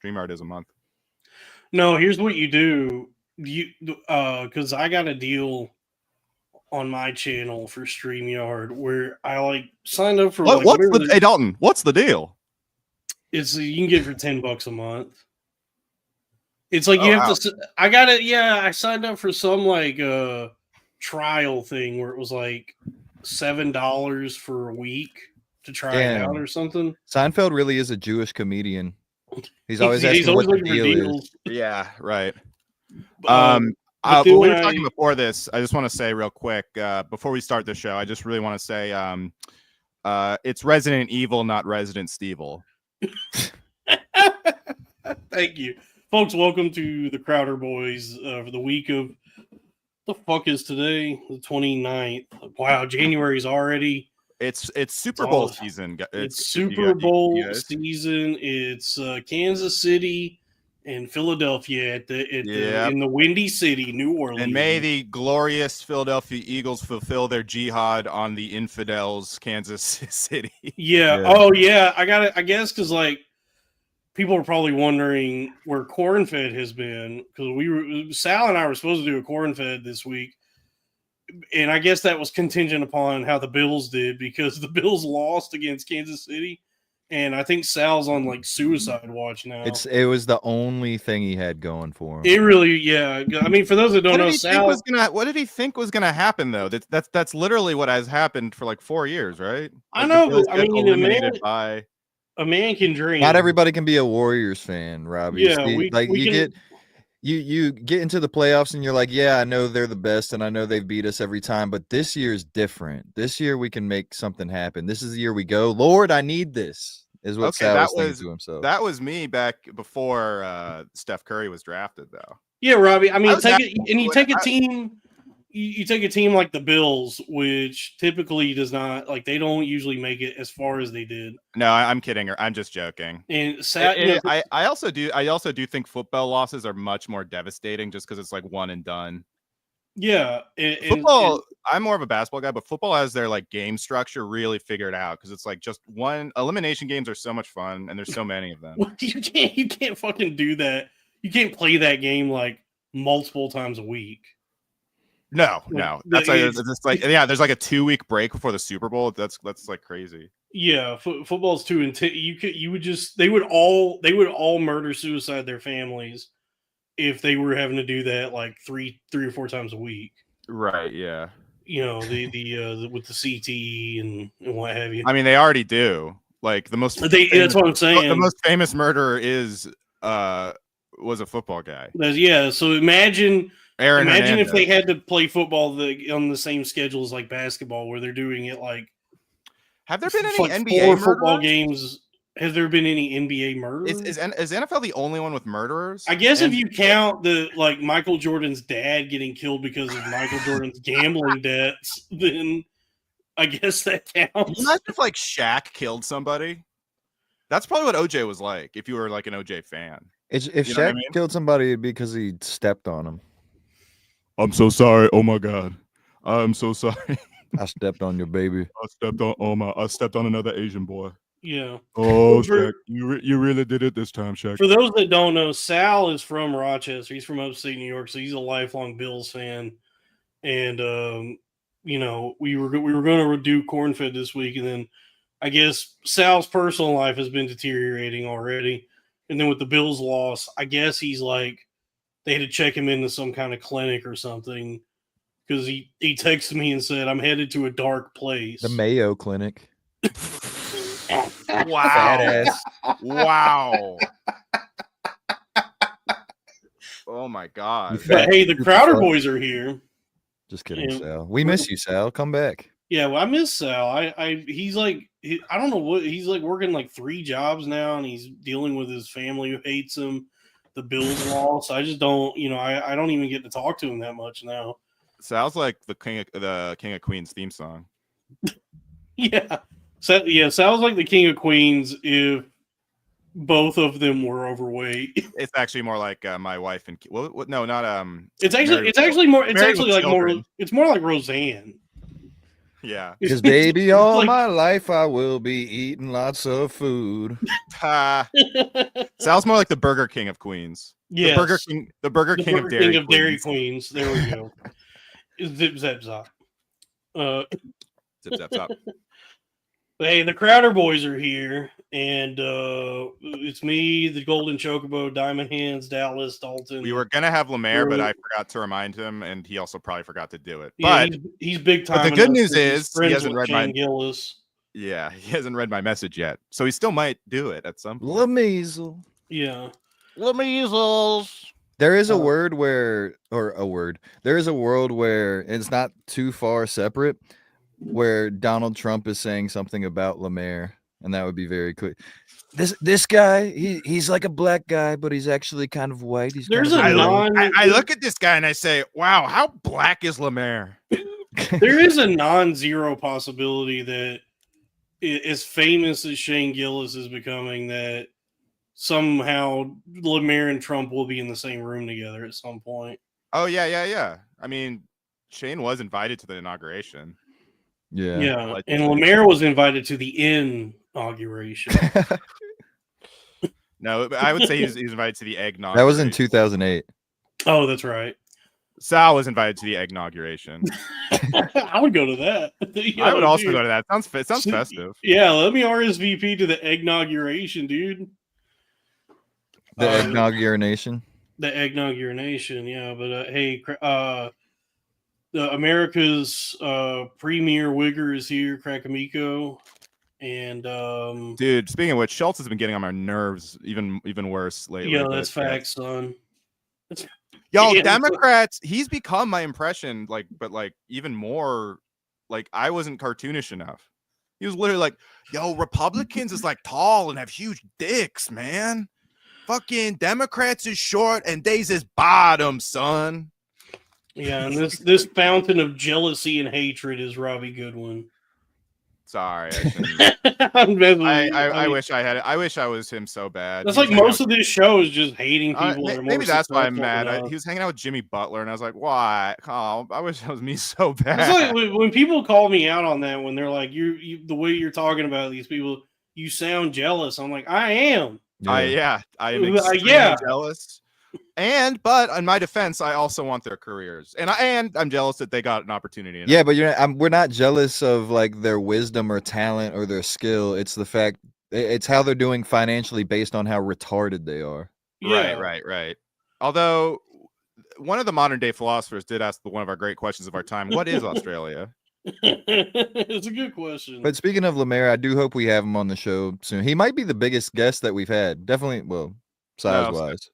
StreamYard is a month. No, here's what you do. Because I got a deal on my channel for StreamYard where I signed up for Hey Dalton, what's the deal? It's you can get it for $10 a month. It's like you have to. I got it. Yeah, I signed up for some trial thing where it was like $7 for a week to try it out or something. Seinfeld really is a Jewish comedian. He's always asking what the deal is. Yeah, right. We were talking before this. I just want to say real quick before we start the show. I just really want to say it's Resident Evil, not Resident Stevel. Thank you, folks. Welcome to the Crowder Boys for the week of the fuck is today, the 29th. Wow, January's already. It's Super Bowl season. It's Super Bowl season. It's Kansas City and Philadelphia in the Windy City, New Orleans. And may the glorious Philadelphia Eagles fulfill their jihad on the infidels, Kansas City. Yeah. Oh, yeah. I guess because people are probably wondering where Corn Fed has been, because Sal and I were supposed to do a Corn Fed this week. And I guess that was contingent upon how the Bills did, because the Bills lost against Kansas City. And I think Sal's on suicide watch now. It was the only thing he had going for him. It really, yeah. I mean, for those that don't know, Sal, what did he think was gonna happen though? That's literally what has happened for 4 years, right? I know. But, I mean, a man can dream. Not everybody can be a Warriors fan, Robbie. Yeah, you get into the playoffs and you're like, yeah, I know they're the best and I know they've beat us every time, but this year is different. This year we can make something happen. This is the year we go. Lord, I need this. Is what Sal was thinking to himself. That was me back before Steph Curry was drafted, though. Yeah, Robbie. I mean, you take a team like the Bills, which typically does not they don't usually make it as far as they did. No, I'm kidding. I'm just joking. And I also do think football losses are much more devastating just because it's one and done. Yeah, football. I'm more of a basketball guy, but football has their game structure really figured out, because it's just one. Elimination games are so much fun, and there's so many of them. You can't fucking do that. You can't play that game multiple times a week. No. That's there's a 2-week break before the Super Bowl. That's crazy. Yeah, football's too intense. They would all murder suicide their families if they were having to do that three or four times a week. Right, yeah. The with the CTE and what have you. I mean, they already do. That's what I'm saying. The most famous murderer was a football guy. Yeah, so imagine Hernandez. If they had to play football on the same schedule as basketball, where they're doing it Have there been any NBA football games? Has there been any NBA murderers? Is NFL the only one with murderers? I guess if you count the Michael Jordan's dad getting killed because of Michael Jordan's gambling debts, then I guess that counts. Imagine if Shaq killed somebody. That's probably what OJ was like. If you were an OJ fan, if Shaq killed somebody, it'd be because he stepped on him. I'm so sorry. Oh my God, I'm so sorry. I stepped on your baby. I stepped on another Asian boy. Yeah. Oh, Shaq, you really did it this time, Shaq. For those that don't know, Sal is from Rochester. He's from upstate New York, so he's a lifelong Bills fan. And we were going to do Corn Fed this week, and then I guess Sal's personal life has been deteriorating already. And then with the Bills loss, I guess he's they had to check him into some kind of clinic or something, because he texted me and said, "I'm headed to a dark place." The Mayo Clinic. Wow. Wow. Oh my God. But hey, the Crowder boys are here. Just kidding, Sal. We miss you, Sal. Come back. Yeah, well, I miss Sal. He's I don't know what he's working 3 jobs now, and he's dealing with his family who hates him. The Bills lost. I just don't, I don't even get to talk to him that much now. Sounds like the King of Queens theme song. Yeah. Sounds like the King of Queens if both of them were overweight. It's actually more like my wife and no, not It's actually more like Roseanne. Yeah. Because baby, all like, my life I will be eating lots of food. Sounds more like the Burger King of Queens. yes. The Burger King of Dairy Queens. Dairy Queens. There we go. Zip zap zop. Zip zap zop. But hey, the Crowder boys are here, and it's me, the Golden Chocobo, Diamond Hands, Dallas, Dalton. We were gonna have Lemaire, but I forgot to remind him, and he also probably forgot to do it. Yeah, But he's big time. But the good news is he hasn't read my Gillis. Yeah, he hasn't read my message yet, so he still might do it at some point. Lemeasel. Yeah, Lemeasels. There is a word where, there is a world where it's not too far separate, where Donald Trump is saying something about Lemaire, and that would be very quick. This guy, he's like a black guy, but he's actually kind of white. I look at this guy and I say, wow, how black is Lemaire? There is a non-zero possibility that, as famous as Shane Gillis is becoming, that somehow Lemaire and Trump will be in the same room together at some point. Oh yeah. I mean, Shane was invited to the inauguration. Yeah, and Lemaire was invited to the inauguration. No, I would say he was invited to the eggnog. That was in 2008. Oh, that's right. Sal was invited to the eggnog-uration. I would go to that. I would also go to that. Sounds festive. Yeah, let me RSVP to the eggnog-uration, dude. The eggnog urination. The eggnog urination, yeah. But hey, America's premier wigger is here, Crackamico. And dude, speaking of which, Schultz has been getting on my nerves even worse lately. Yeah, that's facts, son. Yo, Democrats, he's become my impression, but even more, I wasn't cartoonish enough. He was literally like, yo, Republicans is tall and have huge dicks, man. Fucking Democrats is short and Days is bottom, son. Yeah, and this fountain of jealousy and hatred is Robbie Goodwin. Sorry, I wish I had it. I wish I was him so bad. That's most of this show is just hating people. Maybe that's why I'm mad. He was hanging out with Jimmy Butler, and I was like, "Why? Oh, I wish that was me so bad." It's when people call me out on that, when they're like, "You the way you're talking about these people, you sound jealous." I'm like, I am. I am extremely jealous. But in my defense, I also want their careers, and I'm jealous that they got an opportunity. Yeah, but we're not jealous of their wisdom or talent or their skill. It's the fact it's how they're doing financially based on how retarded they are. Yeah. Right. Although one of the modern day philosophers did ask one of our great questions of our time: what is Australia? It's a good question. But speaking of Lemaire, I do hope we have him on the show soon. He might be the biggest guest that we've had. Definitely, well, size-wise.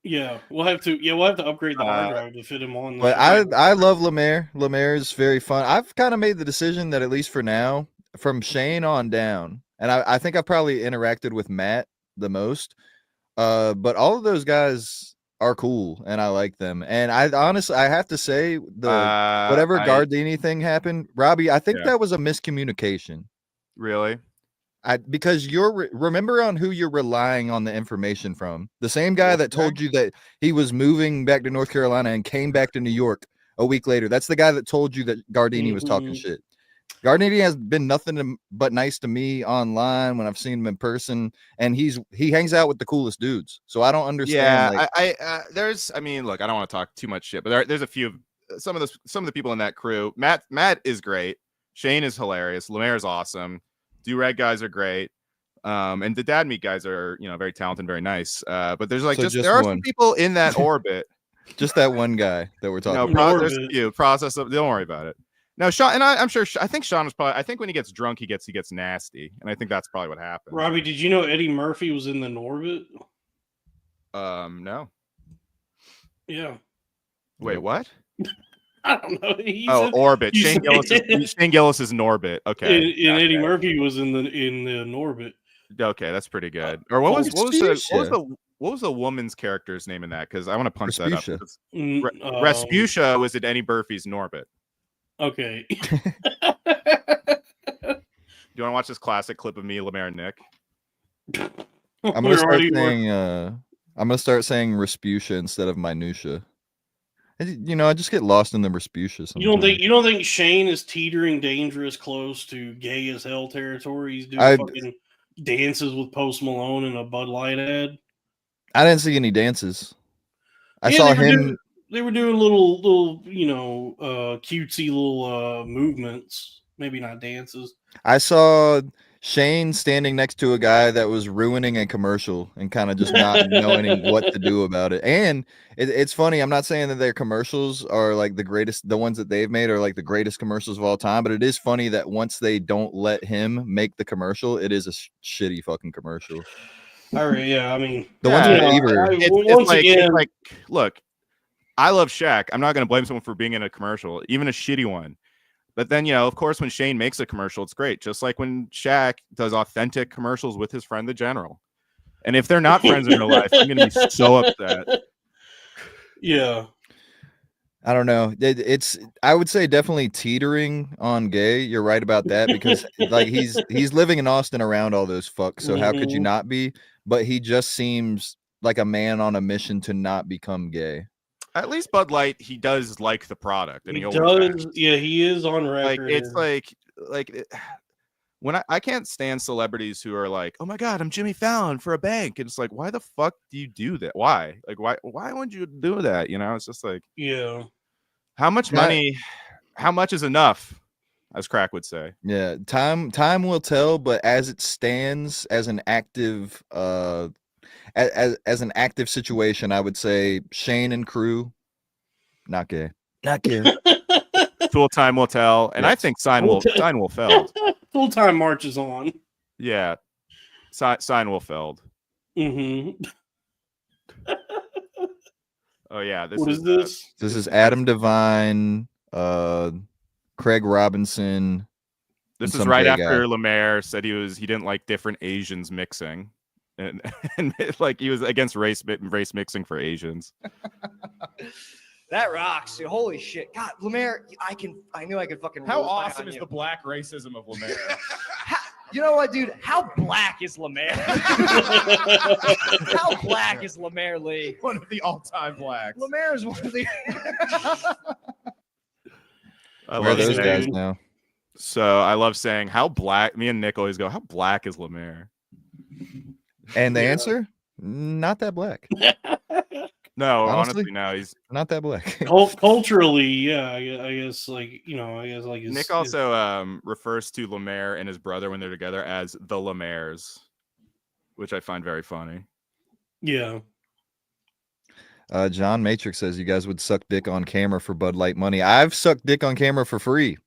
Yeah, we'll have to upgrade the hard drive to fit him on. But I love Lemaire. Lemaire is very fun. I've kind of made the decision that, at least for now, from Shane on down, and I think I've probably interacted with Matt the most. But all of those guys are cool, and I like them. And I honestly, I have to say, whatever Gardini thing happened, Robbie, I think that was a miscommunication. Really? Because remember on who you're relying on the information from. The same guy that told you that he was moving back to North Carolina and came back to New York a week later. That's the guy that told you that Gardini was talking shit. Gardini has been nothing but nice to me online when I've seen him in person, and he hangs out with the coolest dudes. So I don't understand. Yeah, I mean, look, I don't want to talk too much shit, but there's a few some of the people in that crew. Matt is great. Shane is hilarious. Lemaire is awesome. Do-rag guys are great. And the Dad Meat guys are, very talented, very nice. But there's there are some people in that orbit. Just that one guy that we're talking about. There's a few. Process of, don't worry about it. No, Sean, and I'm sure, I think Sean was I think when he gets drunk, he gets nasty. And I think that's probably what happened. Robbie, did you know Eddie Murphy was in the Norbit? No. Yeah. Wait, what? I don't know. Orbit. Shane Gillis is Norbit. Okay. And Eddie Murphy was in the Norbit. Okay, that's pretty good. Or what was the woman's character's name in that? Because I want to punch that up. Respucia was in Eddie Murphy's Norbit. Okay. Do you want to watch this classic clip of me, Lemaire, and Nick? I'm gonna start saying Respucia instead of minutia. I just get lost in the Respucia sometimes. You don't think Shane is teetering dangerous close to gay as hell territory? He's doing fucking dances with Post Malone in a Bud Light ad. I didn't see any dances. I saw him. They were doing little cutesy little movements. Maybe not dances. I saw Shane standing next to a guy that was ruining a commercial and kind of just not knowing what to do about it. And it's funny. I'm not saying that their commercials are like the greatest. The ones that they've made are like the greatest commercials of all time. But it is funny that once they don't let him make the commercial, it is a shitty fucking commercial. All right, yeah. I mean, the ones with Bieber. It's like, look, I love Shaq. I'm not going to blame someone for being in a commercial, even a shitty one. But then, of course, when Shane makes a commercial, it's great. Just like when Shaq does authentic commercials with his friend, the General. And if they're not friends in real life, I'm going to be so upset. Yeah. I don't know. I would say definitely teetering on gay. You're right about that because like he's living in Austin around all those fucks. So how could you not be? But he just seems like a man on a mission to not become gay. At least Bud Light, he does like the product, and he does. Yeah, he is on record. Like it's like when I can't stand celebrities who are like, "Oh my God, I'm Jimmy Fallon for a bank," and it's like, why the fuck do you do that? Why? Like, why would you do that? It's just like, yeah. How much money? How much is enough? As Crack would say. Yeah, time will tell. But as it stands, as an active as an active situation, I would say Shane and crew, not gay. Full time will tell, and yes. I think sign will feld. Full time marches on. Yeah, sign will feld. Mm-hmm. Oh yeah, what is this? This is Adam Devine, Craig Robinson. This is right after Lemaire said he didn't like different Asians mixing. And like he was against race mixing for Asians. That rocks. Dude. Holy shit. God, Lemaire, I knew I could fucking. How awesome is the black racism of Lemaire? You know what, dude? How black is Lemaire? How black is Lemaire Lee? One of the all-time blacks. Lemaire is one of the. Where are those guys now? So I love saying how black. Me and Nick always go, how black is Lemaire? And the answer, not that black. No, honestly, no, he's not that black. Culturally, yeah, I guess Nick also refers to Lemaire and his brother when they're together as the Lemaires, which I find very funny. Yeah. John Matrix says you guys would suck dick on camera for Bud Light money. I've sucked dick on camera for free.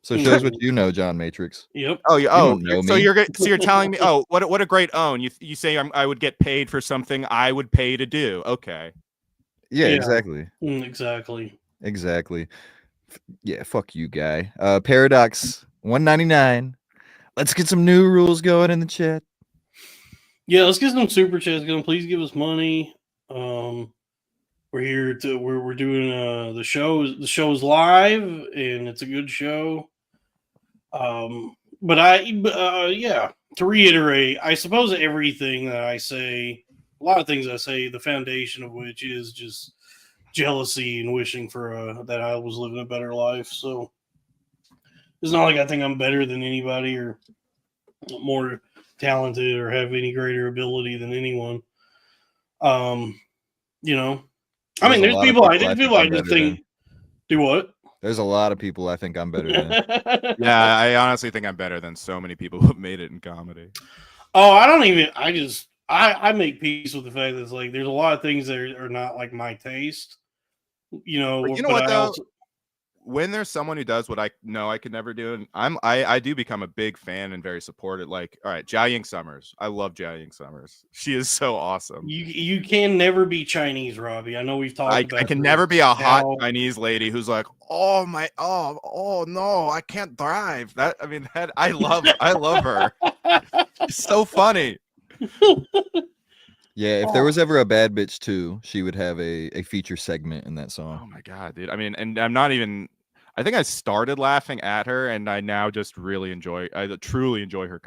So it shows what you know, John Matrix. Yep. Oh, so you're telling me? Oh, what a great own. You say I would get paid for something I would pay to do. Okay. Yeah. Exactly. Exactly. Yeah. Fuck you, guy. Paradox 199. Let's get some new rules going in the chat. Yeah, let's get some super chats going. Please give us money. We're here we're doing the show. The show is live and it's a good show. Yeah, to reiterate, I suppose everything that I say, a lot of things I say, the foundation of which is just jealousy and wishing for that I was living a better life. So it's not like I think I'm better than anybody or more talented or have any greater ability than anyone. I mean, there's people I just think do what? There's a lot of people I think I'm better than. Yeah, I honestly think I'm better than so many people who have made it in comedy. Oh, I make peace with the fact that it's like there's a lot of things that are not like my taste. You know what though? When there's someone who does what I know I could never do, and I do become a big fan and very supportive. Like, all right, Jia Ying Summers. I love Jia Ying Summers. She is so awesome. You can never be Chinese, Robbie. I know we've talked about I can never be a hot Chinese lady who's like, oh no, I can't drive. I love her. She's so funny. Yeah, if there was ever a bad bitch too, she would have a feature segment in that song. Oh my god, dude! I mean, and I'm not even. I think I started laughing at her, and I now just really enjoy. I truly enjoy her.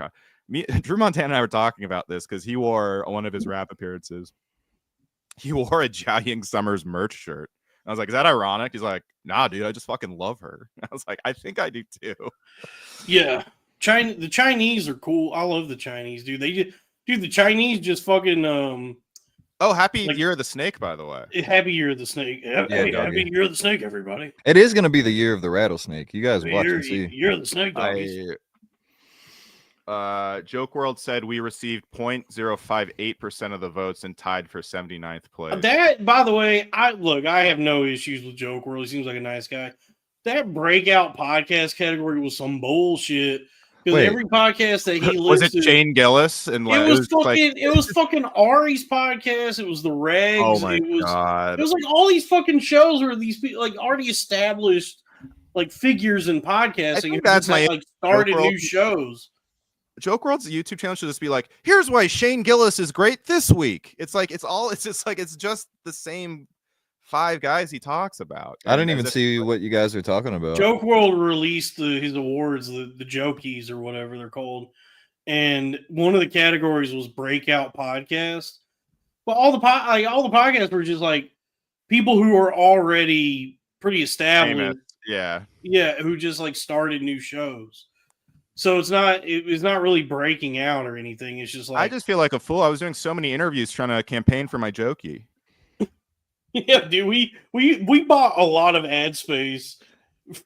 Drew Montana and I were talking about this because he wore one of his rap appearances. He wore a Jia Ying Summers merch shirt, I was like, is that ironic? He's like, nah, dude, I just fucking love her. I was like, I think I do too. Yeah. The Chinese are cool. I love the Chinese, dude. The Chinese just fucking Oh, happy Year of the Snake, by the way. Happy Year of the Snake. Hey, happy Year of the Snake, everybody. It is going to be the year of the rattlesnake. You guys watch and see. Year of the Snake, doggies. Joke World said we received 0.058% of the votes and tied for 79th place. That, by the way, I have no issues with Joke World. He seems like a nice guy. That breakout podcast category was some bullshit. Because every podcast that he was it Shane Gillis and it was fucking Ari's podcast. It was the Regs. Oh my god! It was like all these fucking shows where these people like already established like figures in podcasting. That's my like started new shows. Joke World's YouTube channel should just be like, here's why Shane Gillis is great this week. It's like it's just the same 5 guys he talks about. I didn't even see what you guys are talking about. Joke World released his awards, the Jokies or whatever they're called, and one of the categories was breakout podcast. But all the podcasts were just like people who are already pretty established. Famous. Yeah, who just like started new shows. So it's not really breaking out or anything. It's just like I just feel like a fool. I was doing so many interviews trying to campaign for my Jokey. Yeah, dude, we bought a lot of ad space.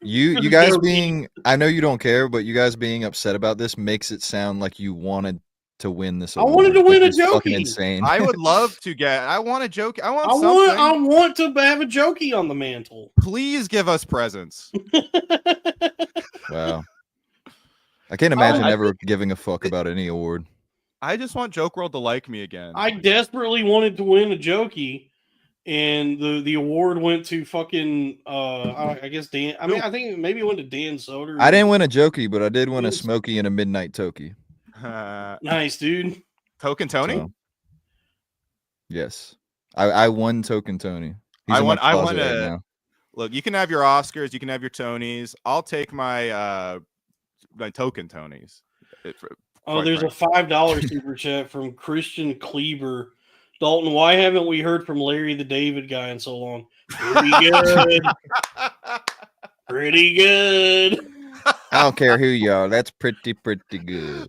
You guys being, I know you don't care, but you guys being upset about this makes it sound like you wanted to win this award. I wanted to win a Jokey. Fucking insane. I would love to get. I want a Jokey. I want to have a Jokey on the mantle. Please give us presents. Wow. I can't imagine ever giving a fuck about any award. I just want Joke World to like me again. I desperately wanted to win a Jokey, and the award went to fucking I guess Dan. I mean, I think maybe it went to Dan Soder. I didn't win a Jokey, but I did win a Smokey and a Midnight Toki. Nice, dude. Token Tony? So, yes. I won Token Tony. I won right look, you can have your Oscars, you can have your Tonys. I'll take my Token Tonys. There's a $5 super chat from Christian Kleber. Dalton, why haven't we heard from Larry the David guy in so long? Pretty good. Pretty good. I don't care who you are. That's pretty good.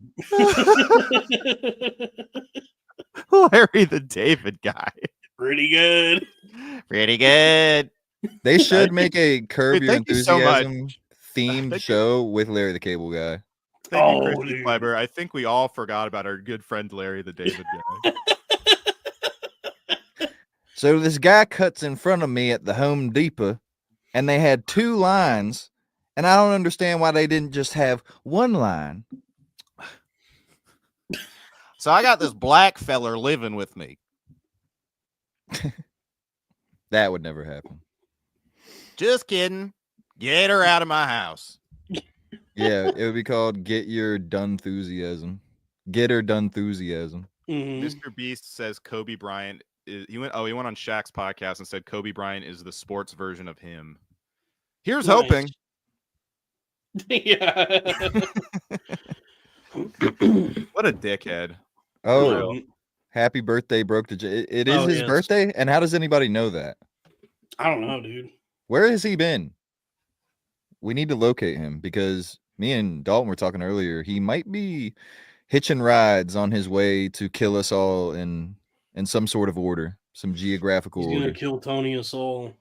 Larry the David guy. Pretty good. Pretty good. They should make a Curb Your Enthusiasm themed show with Larry the Cable Guy. Thank you, Christian Kleber. I think we all forgot about our good friend Larry the David guy. So this guy cuts in front of me at the Home Depot, and they had 2 lines, and I don't understand why they didn't just have 1 line. So I got this black feller living with me. That would never happen. Just kidding. Get her out of my house. Yeah, it would be called Get Your Dunthusiasm. Get her Dunthusiasm. Mm-hmm. Mr. Beast says Kobe Bryant he went on Shaq's podcast and said Kobe Bryant is the sports version of him. Here's hoping. Yeah. What a dickhead. Oh, happy birthday, broke the J. It is his birthday? And how does anybody know that? I don't know, dude. Where has he been? We need to locate him because me and Dalton were talking earlier. He might be hitching rides on his way to kill us all in some sort of order, some geographical order. He's going to kill Tony Assault.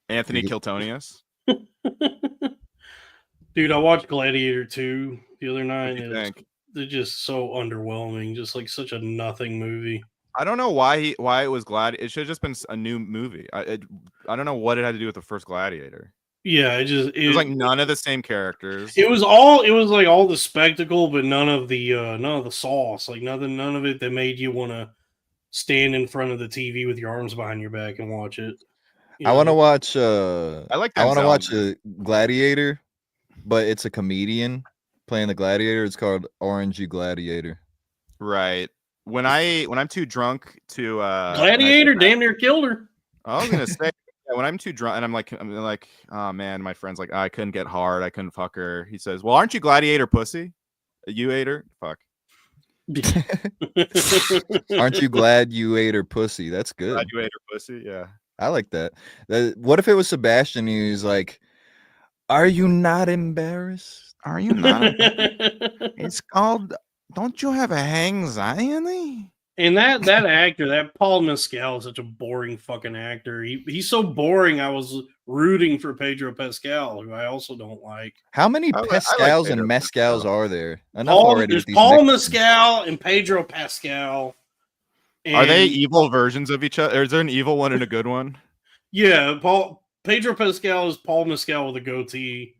Anthony Kiltonius. Dude, I watched Gladiator 2 the other night. They're just so underwhelming. Just like such a nothing movie. I don't know why it was Gladiator. It should have just been a new movie. I don't know what it had to do with the first Gladiator. Yeah, it was like none of the same characters. It was like all the spectacle, but none of the sauce. Like none of it that made you want to stand in front of the TV with your arms behind your back and watch it. I want to watch. I want to watch a Gladiator, but it's a comedian playing the Gladiator. It's called Orangey Gladiator. Right. When I'm too drunk to Gladiator damn near killed her. I was gonna say when I'm too drunk and I'm like, oh man, my friend's like, I couldn't get hard, I couldn't fuck her. He says, well, aren't you Gladiator pussy? You ate her? Fuck. Aren't you glad you ate her pussy? That's good. Glad you ate her pussy, yeah. I like that. What if it was Sebastian? And he's like, "Are you not embarrassed? Are you not? It's called. Don't you have a anxiety? And that actor, that Paul Mescal, is such a boring fucking actor. He's so boring. I was rooting for Pedro Pascal, who I also don't like. How many I like Pascals and Pedro Mescals Pascal. are there? Enough already There's with these Paul Mexicans. Mescal and Pedro Pascal. Are they And evil versions of each other? Or is there an evil one and a good one? yeah, Pedro Pascal is Paul Mescal with a goatee,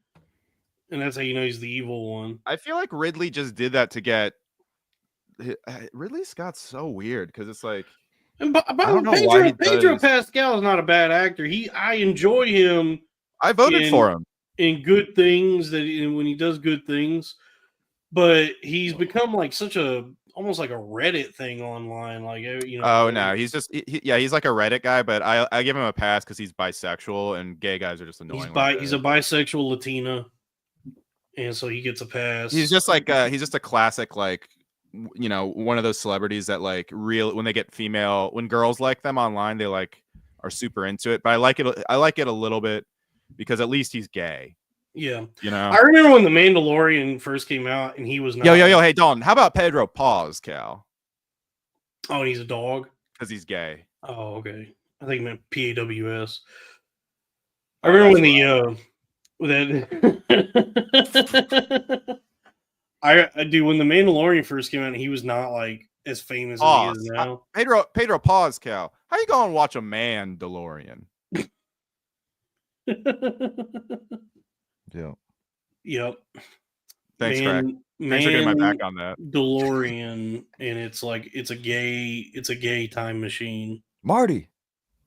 and that's how you know he's the evil one. I feel like Ridley just did that to get. Ridley Scott's so weird because it's like. And by I the don't way, know why he Pedro does. Pascal is not a bad actor. I enjoy him I voted for him. in good things when he does good things, but he's become like such a almost like a Reddit thing online. Like Oh no, he's just he's like a Reddit guy, but I give him a pass because he's bisexual and gay guys are just annoying. He's a bisexual Latina, and so he gets a pass. He's just like he's just a classic like one of those celebrities that like when they get when girls like them online they like are super into it. But I like it a little bit because at least he's gay. Yeah, I remember when The Mandalorian first came out and he was not. Yo, hey Dalton, how about Pedro Pause, Cal? Oh, and he's a dog because he's gay. Oh, okay. I think he meant PAWS. I remember when I do when The Mandalorian first came out and he was not like as famous as he is now. Pedro Pause, Cal. How you going to watch a man DeLorean? Yep. Thanks, Craig. Thanks for getting my back on that. DeLorean, and it's like it's a gay time machine. Marty,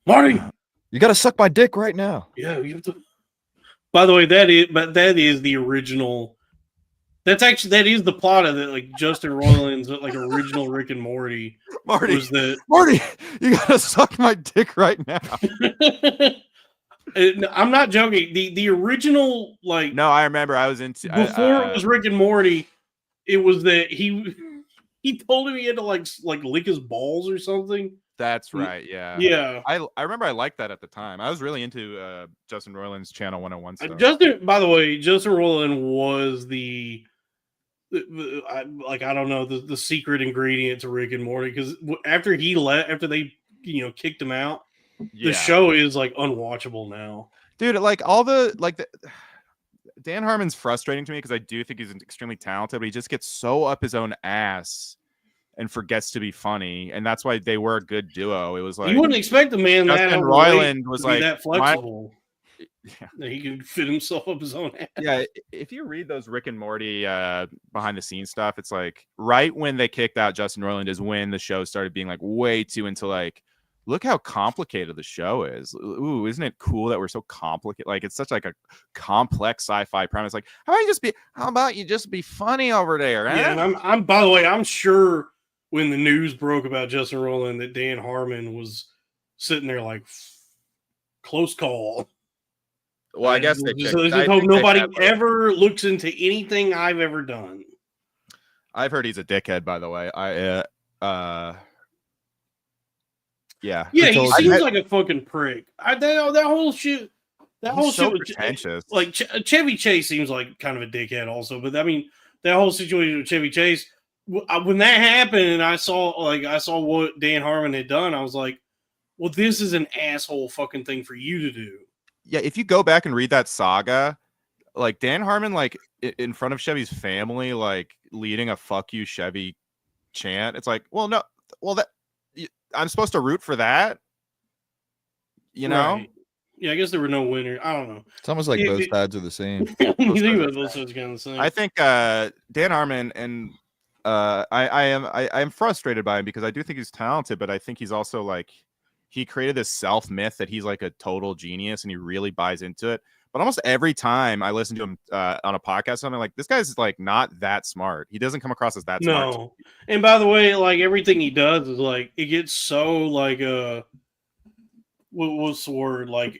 you gotta suck my dick right now. Yeah, you have to. By the way, that is the original. That is the plot of it. Like Justin Roiland's like original Rick and Morty. Marty, you gotta suck my dick right now. I'm not joking. The original like no, I remember I was into before it was Rick and Morty. It was that he told him he had to like lick his balls or something. That's right. Yeah. Yeah. I remember I liked that at the time. I was really into Justin Roiland's Channel 101 stuff. By the way, Justin Roiland was I don't know the secret ingredient to Rick and Morty because after they kicked him out. The show is like unwatchable now, dude. Like Dan Harmon's frustrating to me because I do think he's extremely talented, but he just gets so up his own ass and forgets to be funny, and that's why they were a good duo. It was like you wouldn't expect a man Justin Roiland was like that flexible. That he could fit himself up his own ass. Yeah, if you read those Rick and Morty behind the scenes stuff, it's like right when they kicked out Justin Roiland is when the show started being like way too into like. Look how complicated the show is. Ooh, isn't it cool that we're so complicated? Like it's such like a complex sci-fi premise. Like, how about you just be funny over there? Eh? Yeah, and I'm by the way, I'm sure when the news broke about Justin Roiland that Dan Harmon was sitting there like close call. Well, I guess they just hope nobody ever looks into anything I've ever done. I've heard he's a dickhead, by the way. Yeah, he seems like a fucking prick. That whole shit. That whole shit was pretentious. Like Chevy Chase seems like kind of a dickhead, also. But I mean, that whole situation with Chevy Chase, when that happened, and I saw what Dan Harmon had done, I was like, "Well, this is an asshole fucking thing for you to do." Yeah, if you go back and read that saga, like Dan Harmon, like in front of Chevy's family, like leading a "fuck you, Chevy" chant. It's like, well, no, that. I'm supposed to root for that, you know? Right. Yeah, I guess there were no winners. I don't know. It's almost like both sides are the same. Both sides are kind of the same. I think Dan Harmon and I am frustrated by him because I do think he's talented, but I think he's also like he created this self myth that he's like a total genius and he really buys into it. But almost every time I listen to him on a podcast, I'm like, this g's like not that smart. He doesn't come across as that smart. No. And by the way, like everything he does is like it gets so like what's the word? Like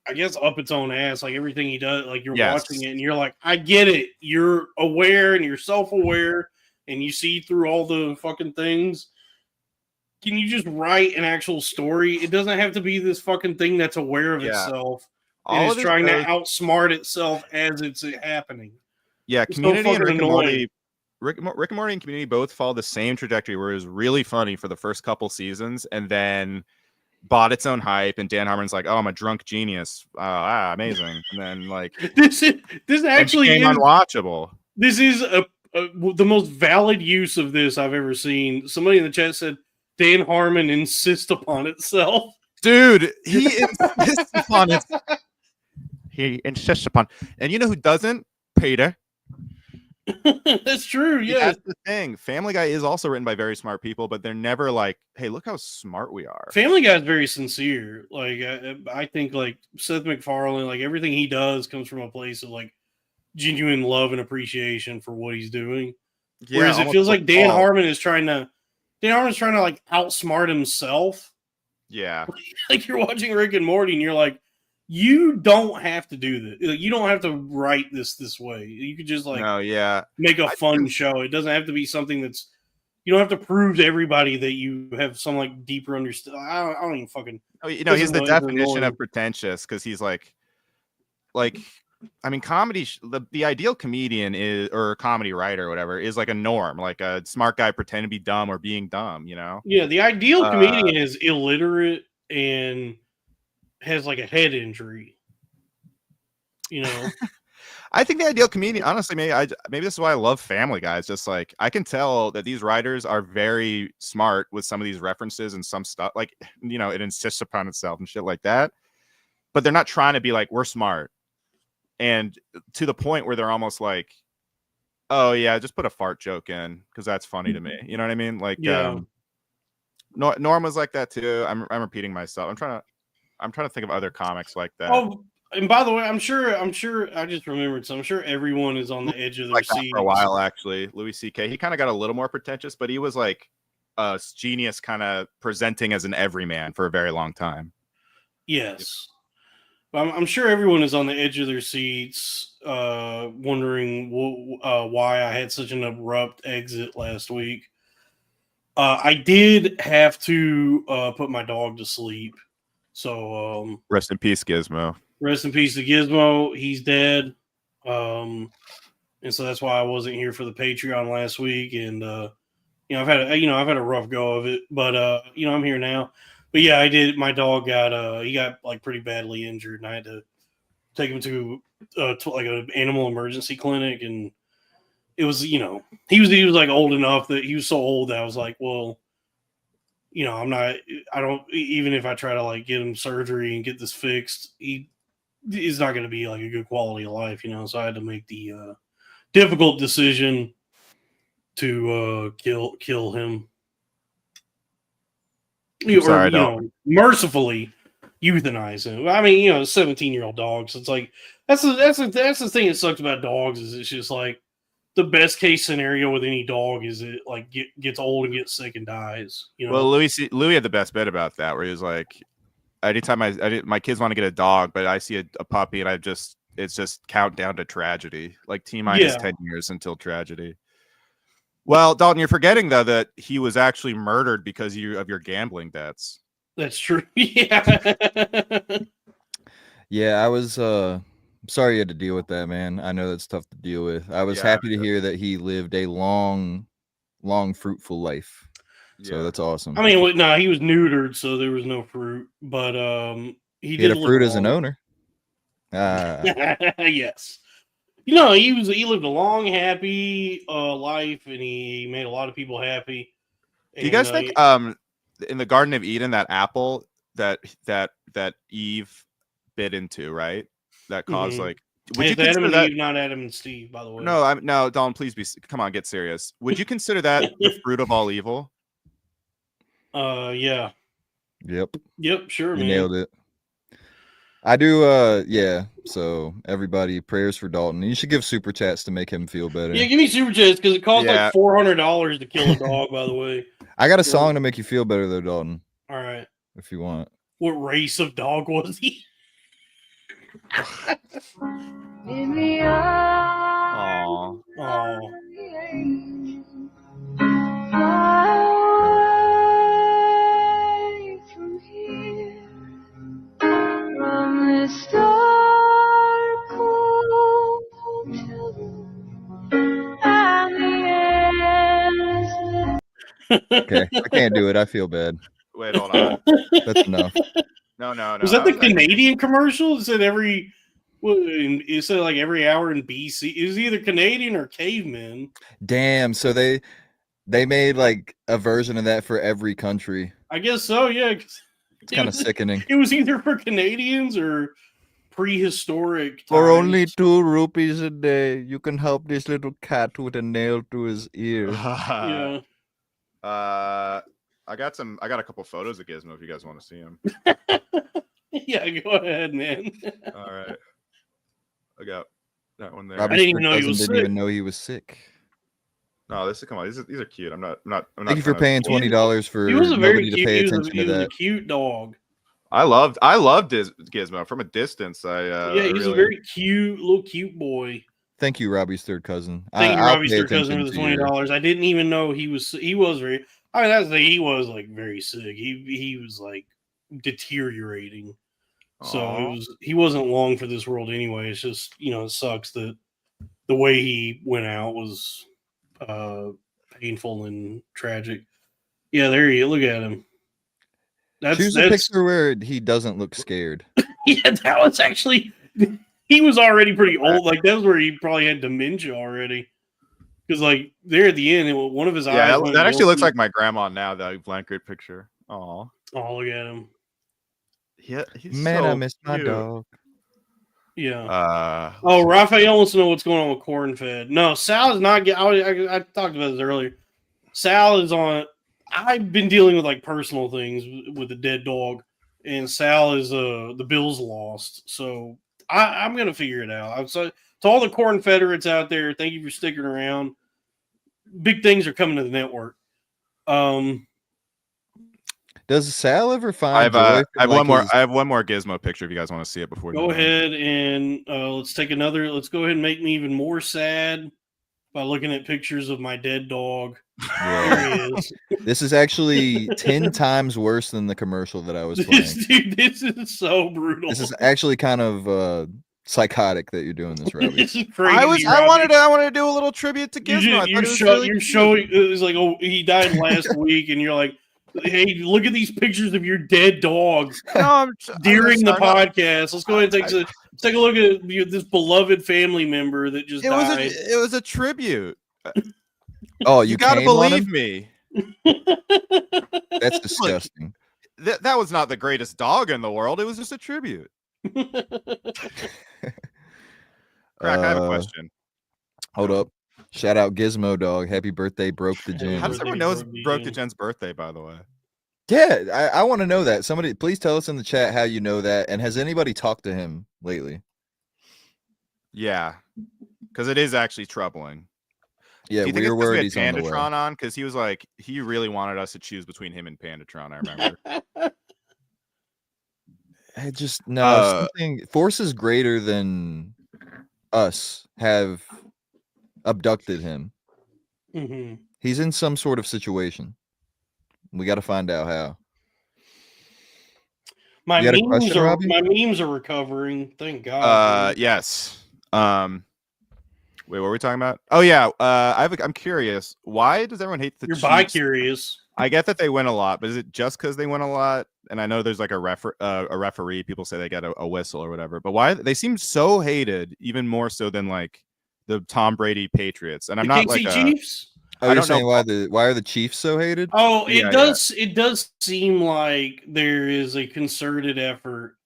I guess up its own ass. Like everything he does, like you're watching it and you're like, I get it. You're aware and you're self-aware and you see through all the fucking things. can you just write an actual story? It doesn't have to be this fucking thing that's aware of itself and is trying to outsmart itself as it's happening. Yeah, it's Community so and Rick and annoying. Morty. Rick and Morty and Community both follow the same trajectory where it was really funny for the first couple seasons and then bought its own hype, and Dan Harmon's like, "Oh, I'm a drunk genius, amazing," and then like this actually became unwatchable. This is the most valid use of this I've ever seen. Somebody in the chat said Dan Harmon insists upon itself. Dude, he insists upon it. He insists upon, and you know who doesn't? Peter. That's true. Yeah, that's the thing. Family Guy is also written by very smart people, but they're never like, "Hey, look how smart we are." Family Guy is very sincere. Like I think like Seth MacFarlane, like everything he does comes from a place of like genuine love and appreciation for what he's doing. Yeah, whereas it feels like Dan Harmon's trying to like outsmart himself. Yeah, like you're watching Rick and Morty, and you're like, you don't have to do this. You don't have to write this way. You could just like make a fun show. It doesn't have to be something that's you don't have to prove to everybody that you have some like deeper understanding. I don't even fucking. You know, he's the definition of pretentious because he's like, I mean, comedy. The ideal comedian is or comedy writer or whatever is like a norm, like a smart guy pretending to be dumb or being dumb. You know? Yeah, the ideal comedian is illiterate and has like a head injury, you know. I think the ideal comedian, honestly, maybe this is why I love Family Guy. It's just like I can tell that these writers are very smart with some of these references and some stuff, like, you know, it insists upon itself and shit like that. But they're not trying to be like, we're smart, and to the point where they're almost like, oh yeah, just put a fart joke in because that's funny to me. You know what I mean? Like, Norm was like that too. I'm repeating myself. I'm trying to think of other comics like that. Oh, and by the way, I'm sure I just remembered. So I'm sure everyone is on the edge of their seat for a while. Actually, Louis C.K. he kind of got a little more pretentious, but he was like a genius, kind of presenting as an everyman for a very long time. Yes, I'm sure everyone is on the edge of their seats, wondering why I had such an abrupt exit last week. I did have to put my dog to sleep. So rest in peace, Gizmo. Rest in peace to Gizmo. He's dead. And so that's why I wasn't here for the Patreon last week. And you know, I've had a rough go of it, but you know, I'm here now. But yeah, I did. My dog got he got like pretty badly injured, and I had to take him to like an animal emergency clinic. And it was, you know, he was like old enough that he was so old that I was like, well, you know, I don't, even if I try to like get him surgery and get this fixed, he's not going to be like a good quality of life, you know? So I had to make the difficult decision to kill him. Sorry, you know, mercifully euthanize him. I mean, you know, 17-year-old dogs. It's like, that's the thing that sucks about dogs is it's just like, the best case scenario with any dog is it like gets old and gets sick and dies. You know. Well, Louis had the best bit about that, where he was like, anytime my kids want to get a dog, but I see a puppy and it's just countdown to tragedy, like T-minus 10 years until tragedy. Well, Dalton, you're forgetting though that he was actually murdered because of your gambling debts. That's true. Yeah. Yeah, I was sorry you had to deal with that, man. I know that's tough to deal with. I was happy to hear that he lived a long, fruitful life. So that's awesome. I mean, no, he was neutered, so there was no fruit. But he did had a fruit as an owner. Yes. You know, he lived a long, happy life, and he made a lot of people happy. Do you guys think in the Garden of Eden, that apple that Eve bit into, right? That caused like, would you Adam and that Eve, not Adam and Steve, by the way? No, Don, please come on, get serious. Would you consider that the fruit of all evil? Yeah. Yep, sure, you man. nailed it. I do. Yeah. So everybody, prayers for Dalton. You should give super chats to make him feel better. Yeah, give me super chats because it costs like $400 to kill a dog. By the way, I got a song to make you feel better, though, Dalton. All right, if you want. What race of dog was he? Okay, I can't do it. I feel bad. Wait, hold on. That's enough. No. Was that the was actually- Canadian commercial? It said it said like every hour in BC. It was either Canadian or cavemen. Damn. So they made like a version of that for every country. I guess so. Yeah. 'Cause It's kind of sickening. It was either for Canadians or prehistoric. For only times. 2 rupees a day, you can help this little cat with a nail to his ear. Yeah. I got a couple photos of Gizmo if you guys want to see them. Yeah, go ahead, man. All right. I got that one there. Robbie I didn't even know he Cousin was didn't sick. even know he was sick. No, come on. These are cute. I'm not. Thank you for paying $20 for He was a very nobody to cute. pay He was, attention a, he to was a that. cute dog. I loved Gizmo from a distance. Yeah, he's a very cute little cute boy. Thank you, Robbie's third cousin. Thank you, I'll Robbie's pay third cousin, for the attention to $20. I didn't even know he was very. I mean, that's the thing. He was like very sick. He was like deteriorating. So he wasn't long for this world anyway. It's just it sucks that the way he went out was painful and tragic. Yeah, there you look at him. Choose a picture where he doesn't look scared. Yeah, that was actually. He was already pretty old. Like that was where he probably had dementia already. Because like there at the end, one of his eyes. Yeah, went that actually looks guilty. like my grandma now. That blank grid picture. Oh, look at him. Yeah, he's Man, so I miss my cute. dog. Yeah. Raphael wants to know what's going on with corn fed. No, Sal is not. I talked about this earlier. Sal is on. I've been dealing with like personal things with the dead dog, and Sal is the Bills lost. So I'm gonna figure it out. So to all the corn federates out there, thank you for sticking around. Big things are coming to the network. Does Sal ever find I have joy? I have from, one like, more. his- I have one more Gizmo picture if you guys want to see it before. Go ahead and let's take another. Let's go ahead and make me even more sad by looking at pictures of my dead dog. Yeah. There he is. This is actually 10 times worse than the commercial that I was playing. This is so brutal. This is actually kind of psychotic that you're doing this, Robbie. This is crazy. I wanted to do a little tribute to Gizmo. You're showing. It's like, oh, he died last week, and you're like, hey, look at these pictures of your dead dog during the podcast. Let's go ahead and take a look at this beloved family member that just died. It was a tribute. Oh, You gotta came on believe him? me. That's disgusting. That was not the greatest dog in the world. It was just a tribute. Crack, I have a question. Hold up. Shout out Gizmo Dog. Happy birthday, Broke the Gym. How does everyone know it's Broke the Gen's birthday, by the way? Yeah, I want to know that. Somebody, please tell us in the chat how you know that. And has anybody talked to him lately? Yeah, because it is actually troubling. Yeah, Do you think we're it's 'cause worried we he's had on the way. Pandatron on? Because he was like, he really wanted us to choose between him and Pandatron. I remember. I just no something forces greater than us have abducted him. Mm-hmm. He's in some sort of situation. We got to find out how. My You got a memes question, are Robbie? my memes are recovering. Thank God. Yes. Wait, what were we talking about? Oh yeah. I'm curious. Why does everyone hate the You're Chiefs? bi-curious. I get that they win a lot, but is it just because they win a lot? And I know there's like a referee. People say they get a whistle or whatever. But why they seem so hated, even more so than like the Tom Brady Patriots? And I'm The not KC like Chiefs. Oh, I you're don't know. saying why are the Chiefs so hated? Oh, Yeah, it does seem like there is a concerted effort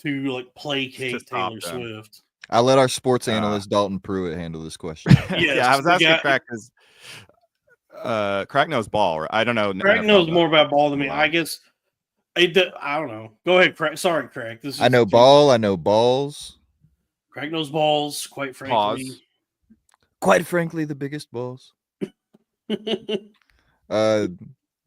to like placate stop Taylor them. Swift. I'll let our sports analyst Dalton Pruitt handle this question. Yes, yeah, I was we asking got- Crack because Crack knows ball. Right? I don't know. Craig NFL knows more about ball than me. Wow. I guess. I don't know. Go ahead, Craig. Sorry, Craig. This is I know ball. I know balls. Craig knows balls. Quite frankly. Pause. Quite frankly, the biggest balls. That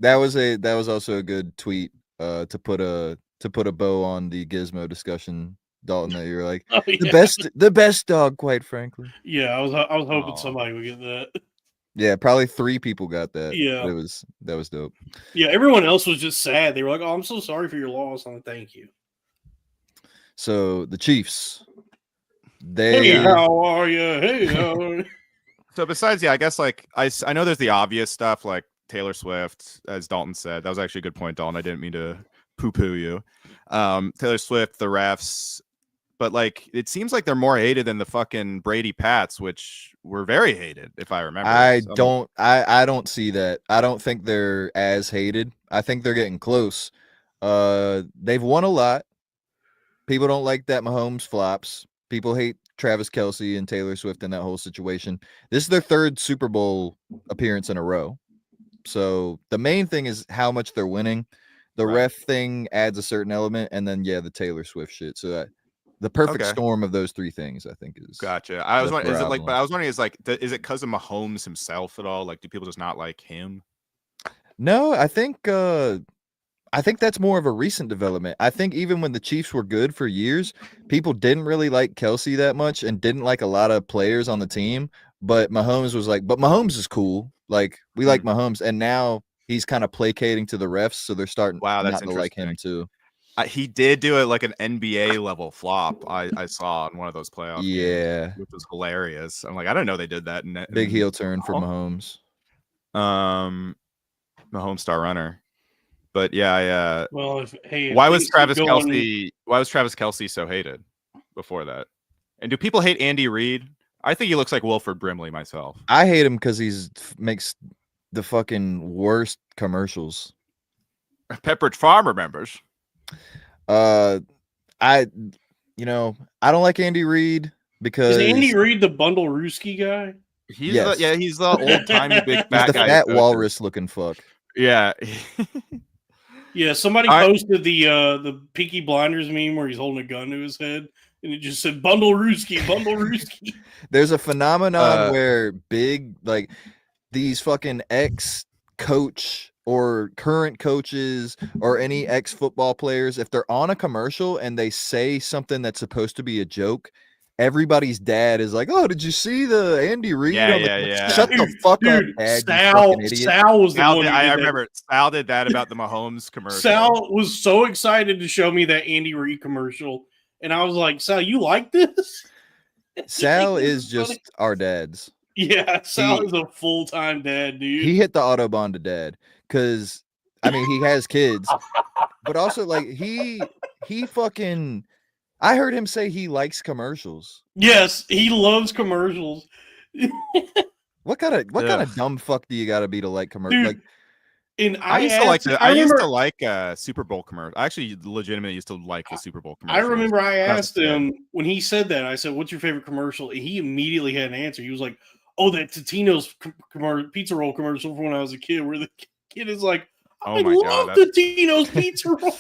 was also a good tweet to put a bow on the Gizmo discussion, Dalton, that you're like Oh, yeah. the best dog, quite frankly. Yeah, I was hoping Aw. somebody would get that. Yeah, probably 3 people got that. Yeah. But that was dope. Yeah, everyone else was just sad. They were like, "Oh, I'm so sorry for your loss." I'm like, "Thank you." So the Chiefs, Hey, how are you? Hey, how are you? So besides, yeah, I guess like I know there's the obvious stuff like Taylor Swift, as Dalton said. That was actually a good point, Dalton. I didn't mean to poo-poo you. Taylor Swift, the refs, but like it seems like they're more hated than the fucking Brady Pats, which were very hated, if I remember. I don't see that. I don't think they're as hated. I think they're getting close. They've won a lot. People don't like that Mahomes flops. People hate Travis Kelce and Taylor Swift in that whole situation. This is their 3rd Super Bowl appearance in a row. So the main thing is how much they're winning. The ref thing adds a certain element, and then the Taylor Swift shit. So the perfect storm of those 3 things, I think, is gotcha. I was wondering, is it like? But I was wondering, is it because of Mahomes himself at all? Like, do people just not like him? No, I think that's more of a recent development. I think even when the Chiefs were good for years, people didn't really like Kelce that much and didn't like a lot of players on the team. But Mahomes was like, but Mahomes is cool. Like, we like Mahomes, and now he's kind of placating to the refs, so they're starting not to like him too. He did do it like an NBA level flop. I saw in one of those playoff games, which was hilarious. I'm like, I didn't know they did that. Big heel turn for Mahomes. Mahomes star runner. But yeah. Well, why was Travis Kelce so hated before that? And do people hate Andy Reid? I think he looks like Wilford Brimley myself. I hate him because makes the fucking worst commercials. Pepperidge Farm remembers. I don't like Andy Reid because is Andy Reid the Bundle Rooski guy? He's the old timey big fat guy. Fat walrus looking fuck. Yeah. Yeah, somebody posted the Peaky Blinders meme where he's holding a gun to his head, and it just said "Bundle Rooski, Bundle Rooski." There's a phenomenon where these fucking ex-coach or current coaches or any ex-football players, if they're on a commercial and they say something that's supposed to be a joke, everybody's dad is like, "Oh, did you see the Andy Reid?" Yeah. Shut the fuck up, Dad. Sal was the one. I remember Sal did that about the Mahomes commercial. Sal was so excited to show me that Andy Reid commercial, and I was like, "Sal, you like this?" Sal is just our dads. Yeah, Sal is a full-time dad, dude. He hit the Autobahn to dad because, I mean, he has kids, but also like he fucking. I heard him say he likes commercials. Yes, he loves commercials. What kind of dumb fuck do you got to be to like commercials? Like, and I used to like Super Bowl commercial. I actually legitimately used to like the Super Bowl commercial. I remember I asked him when he said that. I said, "What's your favorite commercial?" And he immediately had an answer. He was like, "Oh, that Totino's pizza roll commercial from when I was a kid, where the kid is like, I love Totino's pizza roll."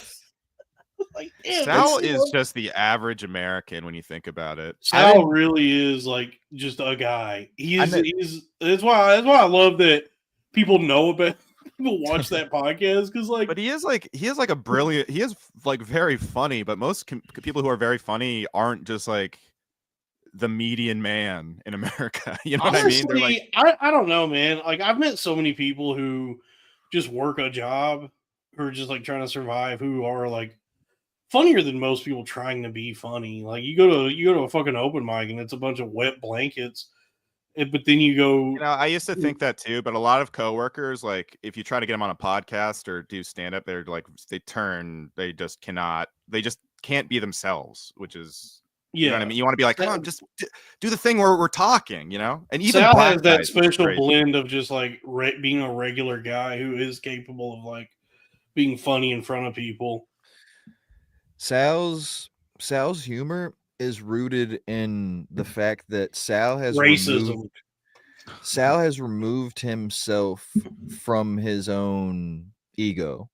Like, Sal is just the average American when you think about it. Sal really is like just a guy. That's why I love that people know about. People watch that podcast because but he is very funny, but most people who are very funny aren't just like the median man in America. You know Honestly, what I mean? They're like, I don't know, man. Like, I've met so many people who just work a job, who are just like trying to survive, who are like funnier than most people trying to be funny. Like, you go to a fucking open mic and it's a bunch of wet blankets. But then you go. I used to think that too, but a lot of coworkers, like if you try to get them on a podcast or do stand up, they're like they just can't be themselves, which is you know what I mean. You want to be like, come on, just do the thing where we're talking, and even Sal has that special blend of just like being a regular guy who is capable of like being funny in front of people. Sal's humor is rooted in the fact that Sal has removed himself from his own ego,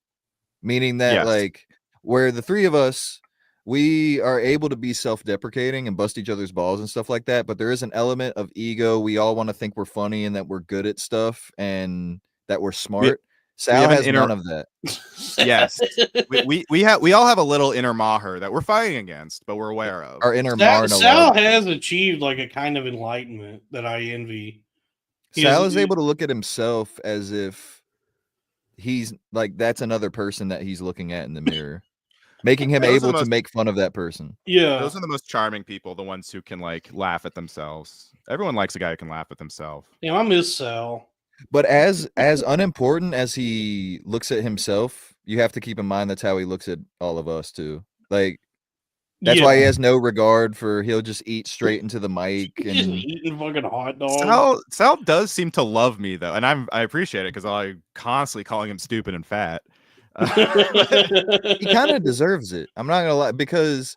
meaning that like where the three of us, we are able to be self-deprecating and bust each other's balls and stuff like that, but there is an element of ego. We all want to think we're funny and that we're good at stuff and that we're smart. Sal has none of that. Yes, we all have a little inner Maher that we're fighting against, but we're aware of. Our inner Sal has achieved like a kind of enlightenment that I envy. Sal is able to look at himself as if he's like that's another person that he's looking at in the mirror, making him able to make fun of that person. Yeah, those are the most charming people, the ones who can like laugh at themselves. Everyone likes a guy who can laugh at themselves. Yeah, I miss Sal. But as unimportant as he looks at himself, you have to keep in mind that's how he looks at all of us too. Like that's why he has no regard for. He'll just eat straight into the mic Just and eating fucking hot dogs. Sal does seem to love me though, and I appreciate it because I'm constantly calling him stupid and fat. he kind of deserves it. I'm not gonna lie, because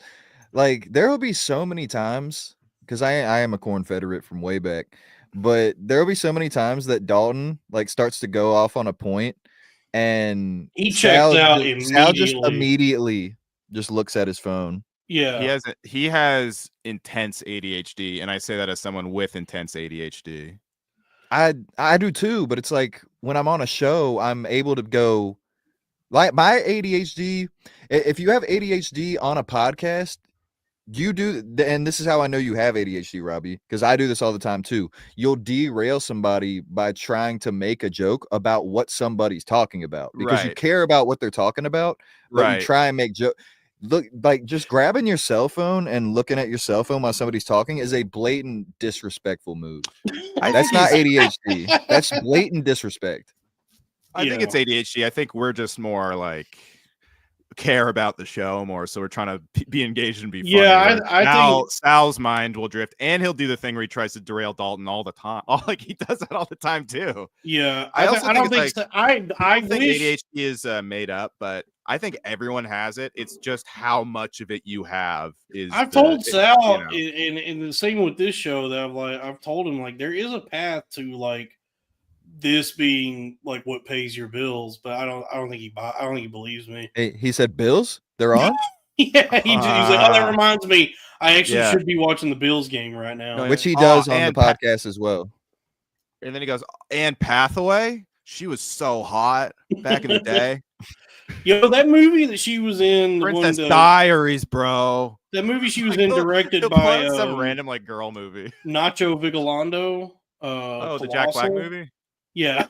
like there will be so many times, because I am a Confederate from way back, but there will be so many times that Dalton like starts to go off on a point, and He checks out Sal just immediately. immediately just looks at his phone. Yeah, he has intense ADHD, and I say that as someone with intense ADHD. I do too, but it's like when I'm on a show, I'm able to go like my ADHD. If you have ADHD on a podcast, you do, and this is how I know you have ADHD, Robbie, because I do this all the time too. You'll derail somebody by trying to make a joke about what somebody's talking about because you Right. care about what they're talking about, but you Right. try and make joke. Look, like just grabbing your cell phone and looking at your cell phone while somebody's talking is a blatant disrespectful move. That's not ADHD. That's blatant disrespect. I think it's ADHD. I think we're just more like care about the show more, so we're trying to be engaged and be funny. Yeah, I think Sal's mind will drift, and he'll do the thing where he tries to derail Dalton all the time. Like he does that all the time too. Yeah, I don't think I think wish ADHD is made up, but I think everyone has it. It's just how much of it you have is. I've told Sal, and the same with this show that I've told him like there is a path to like this being like what pays your bills, but I don't think he believes me. Hey, he said Bills? They're on? Yeah, he's like, oh, that reminds me. I actually should be watching the Bills game right now. Which he does on the podcast as well. And then he goes, Anne Hathaway? She was so hot back in the day. Yo, that movie that she was in, Princess Diaries, bro. That movie she was in, directed by some random like girl movie. Nacho Vigalondo. The Jack Black movie? Yeah.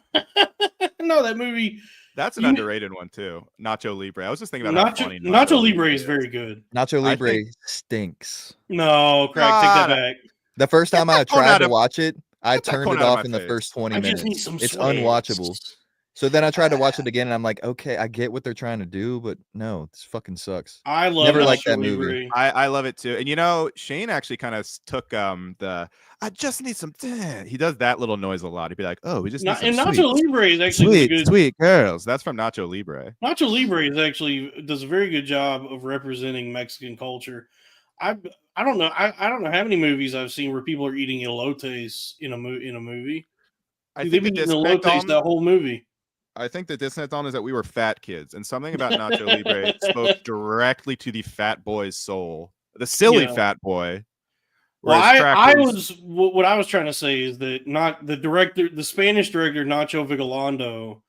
No, that movie. That's an underrated one too. Nacho Libre. I was just thinking about how funny Nacho Libre is very good. Nacho Libre stinks. No, Craig, take that back. The first time I tried to watch it, I turned it off in the first 20 minutes. It's unwatchable. So then I tried to watch it again, and I'm like, okay, I get what they're trying to do, but no, this fucking sucks. I love never liked that movie. I love it too. And you know, Shane actually kind of took I just need some. He does that little noise a lot. He'd be like, "Oh, we just need some and Nacho Libre is actually sweet girls." That's from Nacho Libre. Nacho Libre is actually does a very good job of representing Mexican culture. I don't know. I don't know how many movies I've seen where people are eating elotes in a movie. They've been eating elotes that whole movie. I think the disconnect on is that we were fat kids, and something about Nacho Libre spoke directly to the fat boy's soul, the silly fat boy. Well, what I was trying to say is that not the director, the Spanish director Nacho Vigalondo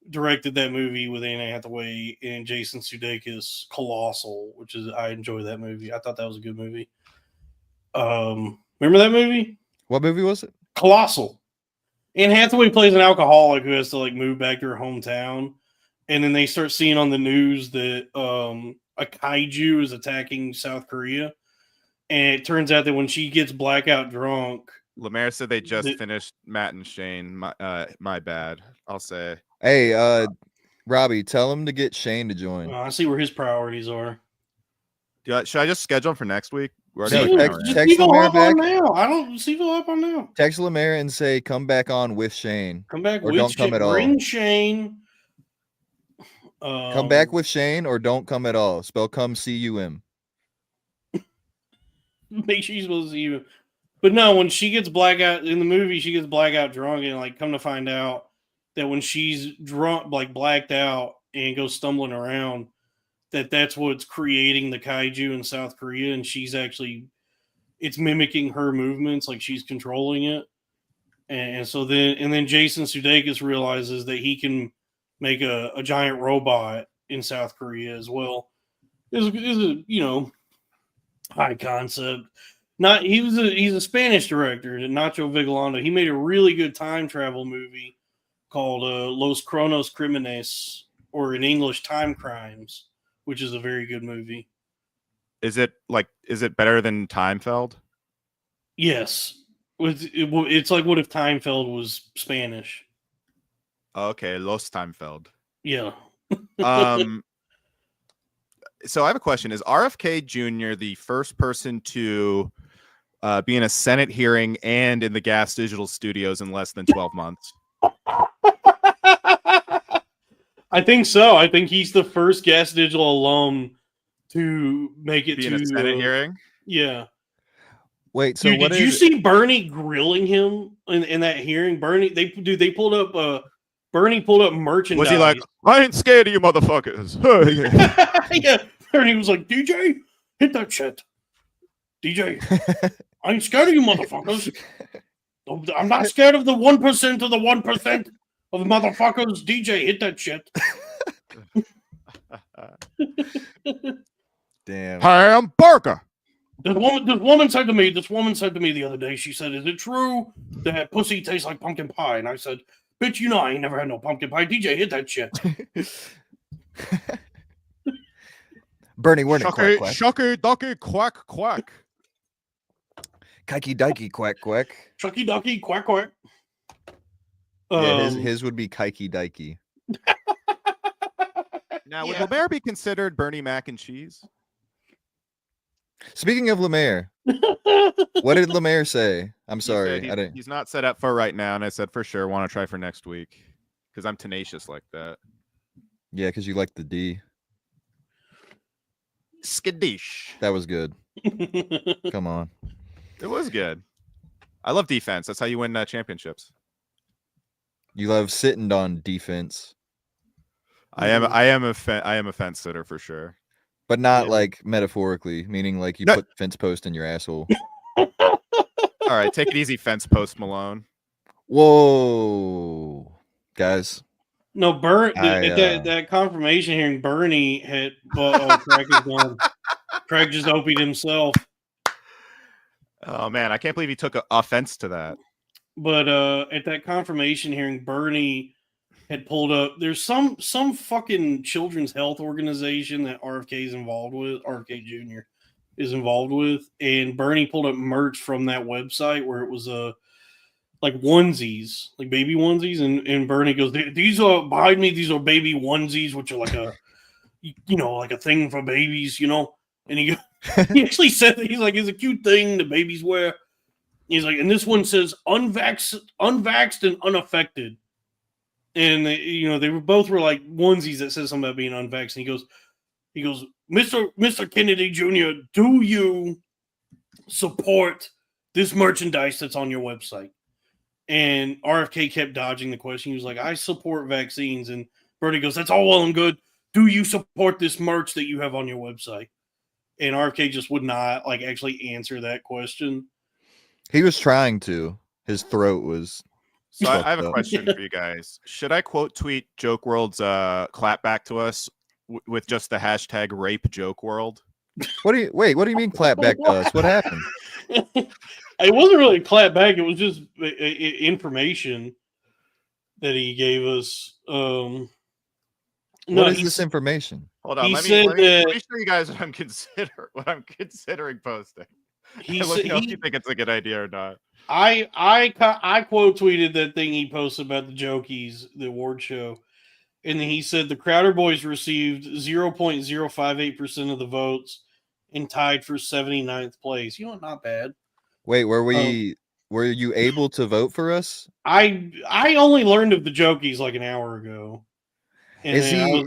directed that movie with Anne Hathaway and Jason Sudeikis, Colossal, which is I enjoy that movie. I thought that was a good movie. Remember that movie? What movie was it? Colossal. Anne Hathaway plays an alcoholic who has to like move back to her hometown, and then they start seeing on the news that a kaiju is attacking South Korea. And it turns out that when she gets blackout drunk, Lemaire said they just finished Matt and Shane. My bad. I'll say. Hey, Robbie, tell him to get Shane to join. I see where his priorities are. Should I just schedule him for next week? Text Lemaire back now. I don't see Phil up on now. Text Lemaire and say, "Come back on with Shane." Come back or with don't come at all. Bring Shane. Come back with Shane or don't come at all. Spell come CUM. Make sure you're supposed to see you. But no, when she gets blackout in the movie, she gets blackout drunk, and like come to find out that when she's drunk, like blacked out and goes stumbling around, that's what's creating the kaiju in South Korea, and it's mimicking her movements, like she's controlling it. And so then Jason Sudeikis realizes that he can make a giant robot in South Korea as well. Is a high concept. He's a Spanish director, Nacho Vigalondo. He made a really good time travel movie called Los Cronos Crímenes, or in English, Time Crimes, which is a very good movie. Is it better than Timefeld? Yes. It's like what if Timefeld was Spanish. Okay, Los Steinfeld. Yeah. So I have a question. Is RFK Jr. the first person to be in a Senate hearing and in the Gas Digital Studios in less than 12 months? I think so. I think he's the first Gas Digital alum to make it Be to in a Senate hearing? Yeah. Wait, so Dude, what did you is see Bernie grilling him in that hearing? Bernie, they pulled up Bernie pulled up merchandise. Was he like, I ain't scared of you motherfuckers? Yeah. Bernie was like, DJ, hit that shit. DJ, I ain't scared of you motherfuckers. I'm not scared of the 1% of the 1% of the motherfuckers. DJ, hit that shit. damn? Hamburger. This woman said to me the other day, she said, is it true that pussy tastes like pumpkin pie? And I said, bitch, you know I ain't never had no pumpkin pie. DJ, hit that shit. Bernie, we're in quack quack. Shucky ducky quack quack. Kikey dikey quack quack. Chucky ducky quack quack. Yeah, his would be kikey dikey. Now, would Lemaire be considered Bernie Mac and Cheese? Speaking of Lemaire, what did Lemaire say? I'm sorry, I didn't. He's not set up for right now, and I said for sure want to try for next week because I'm tenacious like that. Yeah, because you like the D. Skadoosh. That was good. Come on. It was good. I love defense. That's how you win championships. You love sitting on defense. I am a fence sitter for sure, but not like metaphorically, meaning like you put fence post in your asshole. All right, take it easy, fence post Malone. Whoa, guys. No, that confirmation hearing, Bernie had Craig is gone. Craig just opied himself. Oh man, I can't believe he took offense to that. But at that confirmation hearing, Bernie had pulled up. There's some fucking children's health organization that RFK is involved with. RFK Jr. is involved with, and Bernie pulled up merch from that website where it was like onesies, like baby onesies, and Bernie goes, "These are behind me. These are baby onesies, which are like a, like a thing for babies, And he actually said that he's like, it's a cute thing the babies wear. He's like, and this one says unvaxxed and unaffected. And they were both like onesies that says something about being unvaxxed. And he goes, Mr. Kennedy Jr., do you support this merchandise that's on your website? And RFK kept dodging the question. He was like, I support vaccines. And Bernie goes, that's all well and good. Do you support this merch that you have on your website? And RFK just would not actually answer that question. He was trying to. His throat was. So I have a question for you guys. Should I quote tweet JokeWRLD's clap back to us with just the hashtag rape JokeWRLD? What do you mean clap back to us? What happened? It wasn't really a clap back. It was just information that he gave us. What is this information? Hold on. Let me show you guys what I'm considering posting. Let me know if you think it's a good idea or not. I quote tweeted that thing he posted about the Jokies, the award show, and then he said the Crowder Boys received 0.058% of the votes and tied for 79th place. Not bad. Wait, were you able to vote for us? I only learned of the Jokies like an hour ago. And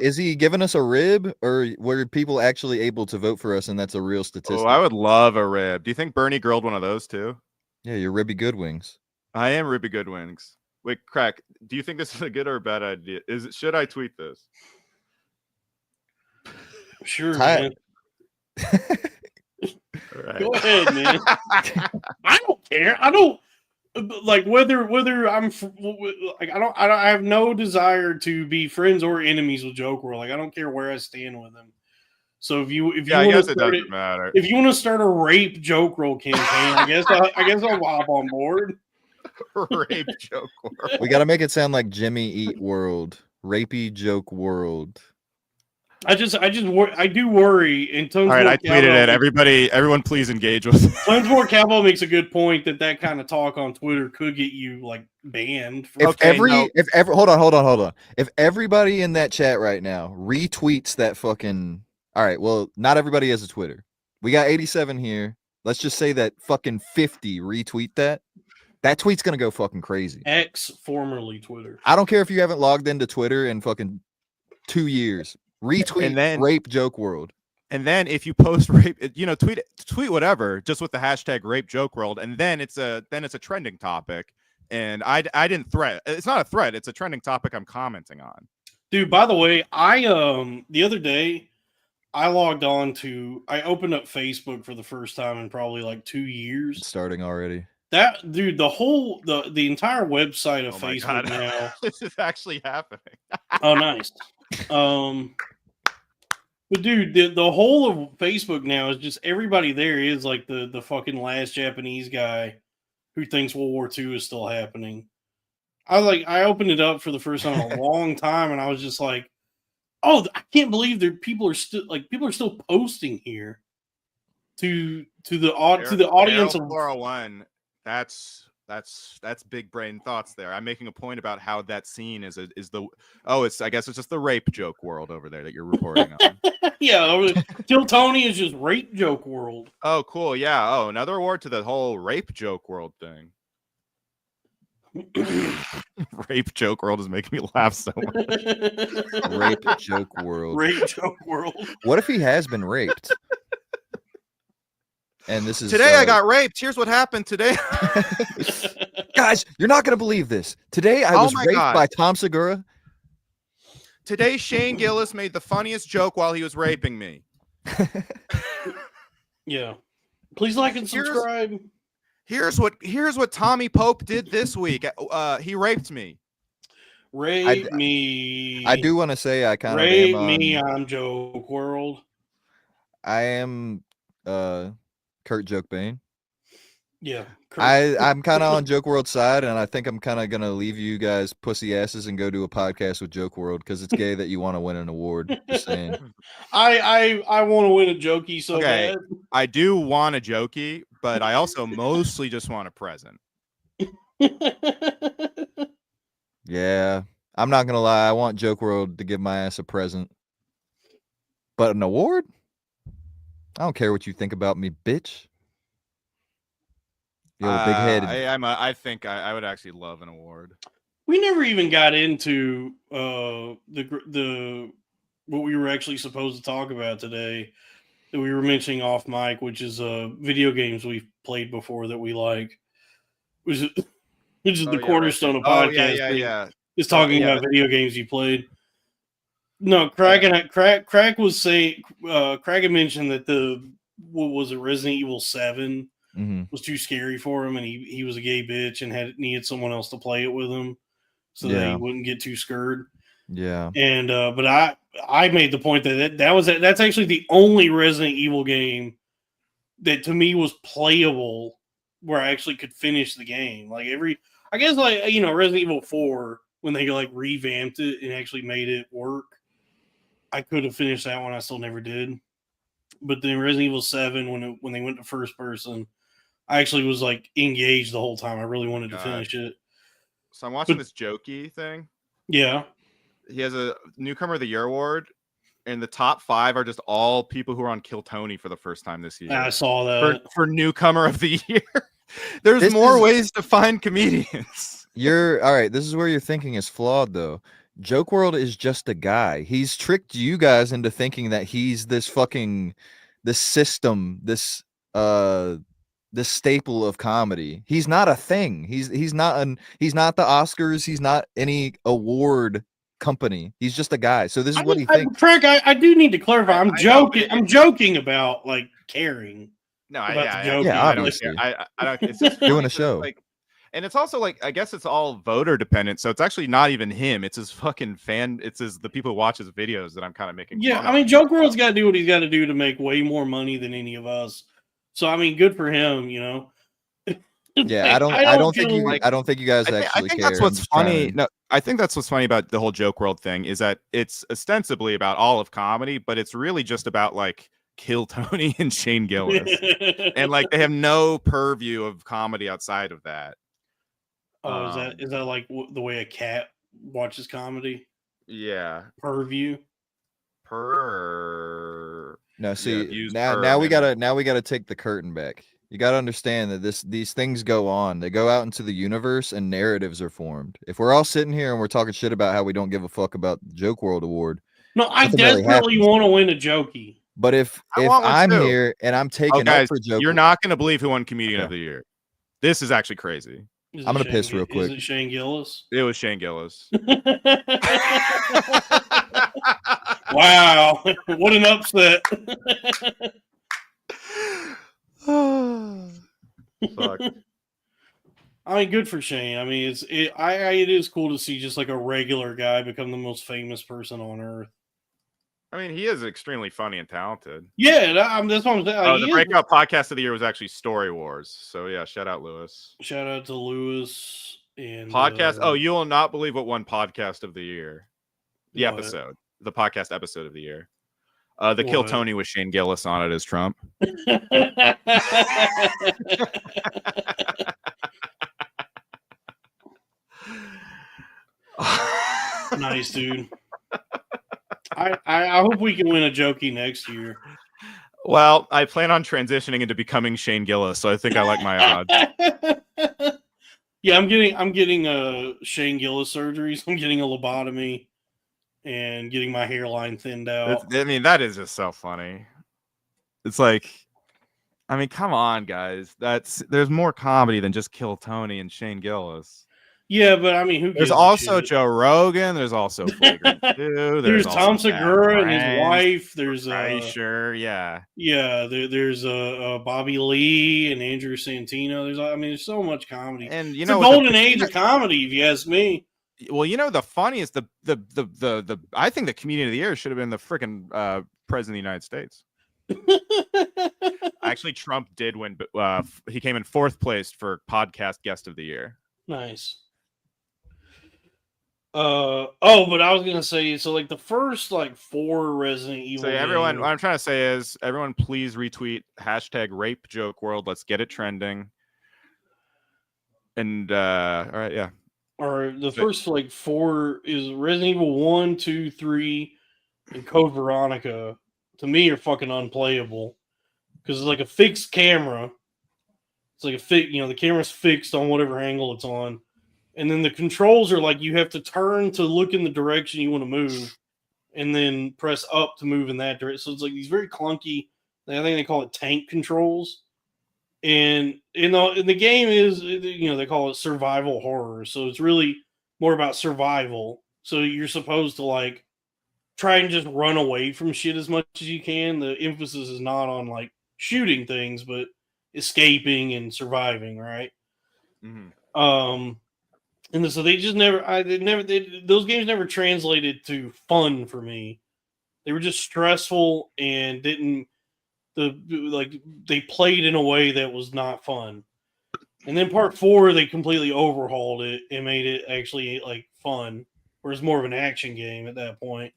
is he giving us a rib, or were people actually able to vote for us and that's a real statistic? Oh, I would love a rib. Do you think Bernie grilled one of those too? Yeah, you're Ribby Goodwings. I am Ribby Goodwings. Wait, Crack, do you think this is a good or a bad idea? Should I tweet this? Sure, man. Right. Go ahead, man. I don't care. I don't whether I'm I have no desire to be friends or enemies with JokeWRLD. I don't care where I stand with him. So if you want to start a rape JokeWRLD campaign, I guess I'll hop on board. Rape JokeWRLD. We got to make it sound like Jimmy Eat World. Rapey JokeWRLD. I do worry. And All right, I tweeted it. Everyone, please engage with it. Tonesmore Cowboy makes a good point that kind of talk on Twitter could get you like banned. Hold on. If everybody in that chat right now retweets that fucking, all right, well, not everybody has a Twitter. We got 87 here. Let's just say that fucking 50 retweet that. That tweet's gonna go fucking crazy. X, formerly Twitter. I don't care if you haven't logged into Twitter in fucking 2 years. Retweet And then Rape Joke World. And then if you post rape, tweet whatever, just with the hashtag Rape Joke World, and then it's a trending topic. And I didn't threat. It's not a threat. It's a trending topic I'm commenting on. Dude, by the way, I the other day I opened up Facebook for the first time in probably like 2 years. It's starting already. That dude, the entire website of Facebook now. This is actually happening. Oh, nice. But dude, the whole of Facebook now is just everybody there is like the fucking last Japanese guy who thinks World War II is still happening. I opened it up for the first time in a long time, and I was just like, oh, I can't believe people are still posting here to the audience of 401. That's big brain thoughts there. I'm making a point about how that scene I guess it's just the Rape Joke World over there that you're reporting on. Yeah, Till Tony is just Rape Joke World. Oh, cool. Yeah. Oh, another award to the whole Rape Joke World thing. Rape Joke World is making me laugh so much. Rape Joke World. Rape Joke World. What if he has been raped? And this is today I got raped. Here's what happened today. Guys, you're not going to believe this. Today I was raped by Tom Segura. Today Shane Gillis made the funniest joke while he was raping me. Yeah. Please like and subscribe. Here's what Tommy Pope did this week. He raped me. Rape me. I do want to say I kind of rape me. I'm JokeWRLD. I am Kurt Jokebane. Yeah. I'm kind of on JokeWRLD's side, and I think I'm kind of gonna leave you guys pussy asses and go do a podcast with JokeWRLD because it's gay that you want to win an award. Just saying. I want to win a jokey so bad. I do want a jokey, but I also mostly just want a present. Yeah, I'm not gonna lie. I want JokeWRLD to give my ass a present, but an award? I don't care what you think about me, bitch. You're big headed. I think I would actually love an award. We never even got into the what we were actually supposed to talk about today that we were mentioning off mic, which is video games we've played before that we like. Which is the cornerstone of podcast. Yeah. Is talking about video games you played. No, Craig was saying Craig had mentioned that what was it, Resident Evil 7 was too scary for him, and he was a gay bitch and needed someone else to play it with him so that he wouldn't get too scared. Yeah. And but I made the point that's actually the only Resident Evil game that to me was playable where I actually could finish the game. Like I guess Resident Evil 4 when they like revamped it and actually made it work. I could have finished that one. I still never did. But then Resident Evil 7, when they went to first person, I actually was like engaged the whole time. I really wanted to finish it. So I'm watching this jokey thing. Yeah. He has a Newcomer of the Year award, and the top 5 are just all people who are on Kill Tony for the first time this year. I saw that. For Newcomer of the Year. There's more ways to find comedians. You're all right. This is where your thinking is flawed, though. JokeWRLD is just a guy. He's tricked you guys into thinking that he's this system, this staple of comedy. He's not a thing. He's not the Oscars. He's not any award company. He's just a guy. So this is what he thinks. Frank, I do need to clarify. I'm joking. I'm joking about like caring. No, obviously. I don't care. I don't. It's just doing a show. And it's also like, I guess it's all voter dependent. So it's actually not even him. It's his fucking fan. It's the people who watch his videos that I'm kind of making. Yeah. I mean, JokeWRLD's got to do what he's got to do to make way more money than any of us. So, I mean, good for him, Yeah, I don't think you guys actually I think care. that's what's funny. To... No, I think that's what's funny about the whole Joke World thing is that it's ostensibly about all of comedy, but it's really just about like Kill Tony and Shane Gillis, and like they have no purview of comedy outside of that. Oh, is that like the way a cat watches comedy? Yeah, Purview. No, see, yeah, now we gotta take the curtain back. You gotta understand that these things go on. They go out into the universe, and narratives are formed. If we're all sitting here and we're talking shit about how we don't give a fuck about the Joke World Award, no, I desperately want to win a Jokey. But if I'm here and I'm taking up for Joke, you're not gonna believe who won Comedian of the Year. This is actually crazy. I'm gonna piss real quick. Is it Shane Gillis? It was Shane Gillis. Wow, what an upset! Fuck. I mean, good for Shane. I mean, it is cool to see just like a regular guy become the most famous person on earth. I mean, he is extremely funny and talented. Yeah, that's what I'm saying. Oh, the breakout podcast of the year was actually Story Wars. So yeah, shout out Lewis. Shout out to Lewis and podcast. You will not believe what won podcast of the year. The episode, the podcast episode of the year. The Kill Tony with Shane Gillis on it as Trump. Nice, dude. I hope we can win a Jokey next year. Well, I plan on transitioning into becoming Shane Gillis, so I think I like my odds. Yeah, I'm getting Shane Gillis surgeries. I'm getting a lobotomy and getting my hairline thinned out. I mean, that is just so funny. It's like, I mean, come on, guys. There's more comedy than just Kill Tony and Shane Gillis. Yeah, but I mean, who? There's also Joe Rogan. There's also Flagrant 2. There's Tom Segura and his wife. There's sure, yeah. There's Bobby Lee and Andrew Santino. There's so much comedy, and it's a golden age of comedy, if you ask me. Well, the funniest, the I think the Comedian of the Year should have been the freaking President of the United States. Actually, Trump did win, but he came in 4th place for Podcast Guest of the Year. Nice. But I was gonna say, so like the first 4 Resident Evil. So everyone, what I'm trying to say is, everyone, please retweet #RapeJokeWorld. Let's get it trending. And all right, yeah. Or the first 4 is Resident Evil 1, 2, 3, and Code Veronica. To me, are fucking unplayable because it's like a fixed camera. It's like the camera's fixed on whatever angle it's on. And then the controls are like you have to turn to look in the direction you want to move and then press up to move in that direction. So it's like these very clunky, I think they call it tank controls. And the game is, they call it survival horror. So it's really more about survival. So you're supposed to try and just run away from shit as much as you can. The emphasis is not on shooting things, but escaping and surviving, right? Mm-hmm. And so they just those games never translated to fun for me. They were just stressful and they played in a way that was not fun. And then part 4, they completely overhauled it and made it actually fun, where it's more of an action game at that point.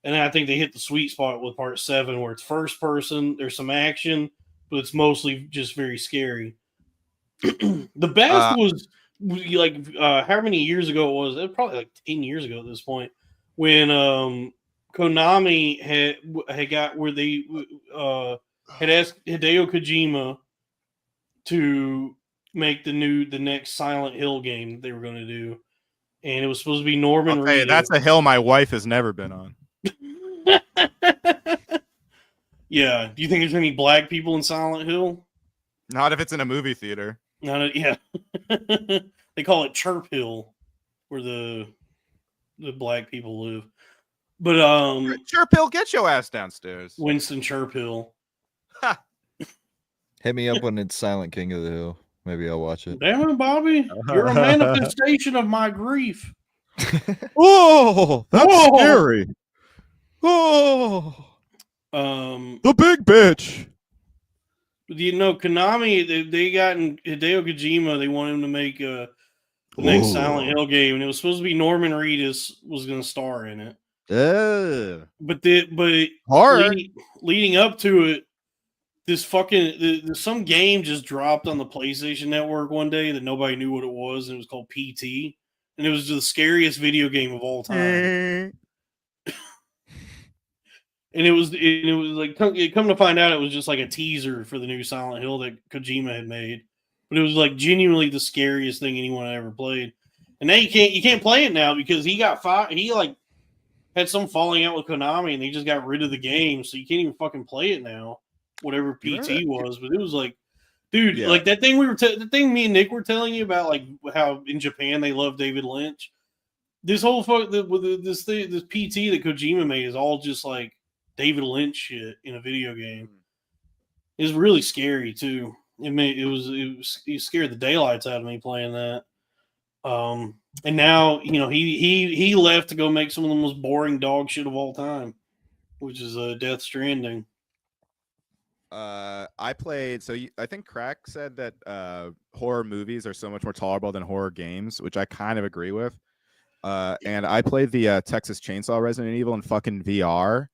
And I think they hit the sweet spot with part 7, where it's first person. There's some action, but it's mostly just very scary. The best was how many years ago it was? It was probably 10 years ago at this point, when Konami had got where they had asked Hideo Kojima to make the next Silent Hill game that they were going to do, and it was supposed to be Norman Reedus. That's a hill my wife has never been on. Yeah. Do you think there's any black people in Silent Hill? Not if it's in a movie theater. Yeah. They call it Chirp Hill, where the black people live. But Chirp Hill, get your ass downstairs. Winston Churchill. Hit me up when it's Silent King of the Hill. Maybe I'll watch it. Damn it, Bobby. You're a manifestation of my grief. Oh, that's scary. Oh. The big bitch. Konami, they got in Hideo Kojima. They want him to make the next Silent Hill game, and it was supposed to be Norman Reedus was going to star in it. But horror leading up to it, some game just dropped on the PlayStation Network one day that nobody knew what it was, and it was called PT, and it was the scariest video game of all time. And it was like, come to find out, it was just like a teaser for the new Silent Hill that Kojima had made. But it was like genuinely the scariest thing anyone had ever played. And now you can't play it now because he got he like had some falling out with Konami, and they just got rid of the game, so you can't even fucking play it now. Whatever PT was, but it was like, dude, like that thing the thing me and Nick were telling you about, like how in Japan they love David Lynch. This whole this PT that Kojima made is all just like David Lynch shit in a video game. It's really scary too. It scared the daylights out of me playing that. And now he left to go make some of the most boring dog shit of all time, which is Death Stranding. I played. I think Crack said that horror movies are so much more tolerable than horror games, which I kind of agree with. And I played the Texas Chainsaw Resident Evil in fucking VR.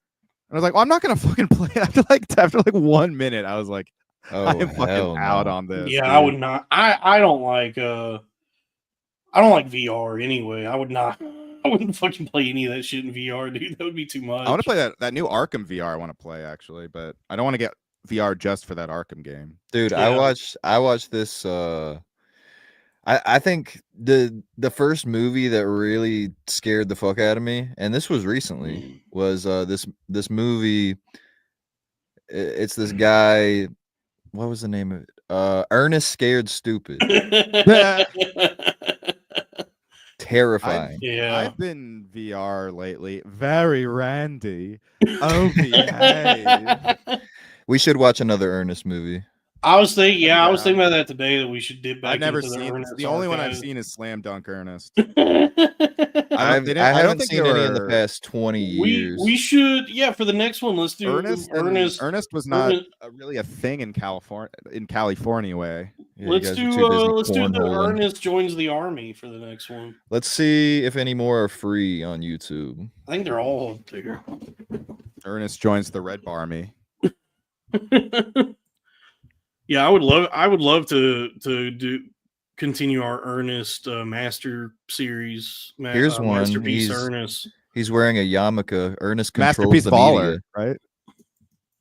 I was like, well, I'm not gonna fucking play it after like 1 minute. I was like, I'm fucking out on this. Yeah, dude. I would not. I don't like VR anyway. I wouldn't fucking play any of that shit in VR, dude. That would be too much. I want to play that new Arkham VR. I want to play actually, but I don't want to get VR just for that Arkham game. Dude, yeah. I watched this. I think the first movie that really scared the fuck out of me, and this was recently, was this movie. It's this guy. What was the name of it? Ernest Scared Stupid. Terrifying. I've been VR lately. Very Randy. Oh, behave. We should watch another Ernest movie. I was thinking about that today, that we should dip back. I've never into seen Ernest. The only one I've seen is Slam Dunk Ernest. I haven't seen any in the past 20 years. We should, for the next one, let's do Ernest. Ernest was not really a thing in California way. Yeah, let's do the Ernest joins the army for the next one. Let's see if any more are free on YouTube. I think they're all there. Ernest joins the Red Barmy. Yeah, I would love to continue our Ernest Master Series. Here's one. Masterpiece Ernest. He's wearing a yarmulke. Ernest controls Masterpiece the baller, media. Right?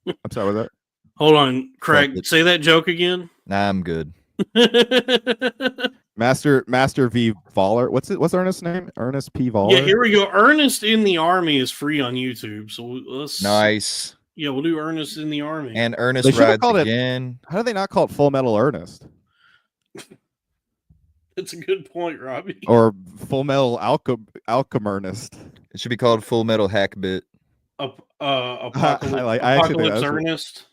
I'm sorry, was that? Hold on, Craig. Say that joke again. Nah, I'm good. Master V Voller. What's Ernest's name? Ernest P. Voller. Yeah, here we go. Ernest in the Army is free on YouTube. So let's nice. Yeah, we'll do Ernest in the Army. And Ernest rides again. How do they not call it Full Metal Ernest? That's a good point, Robbie. Or Full Metal Alchem Ernest. It should be called Full Metal Hackbit. Apocalypse Ernest.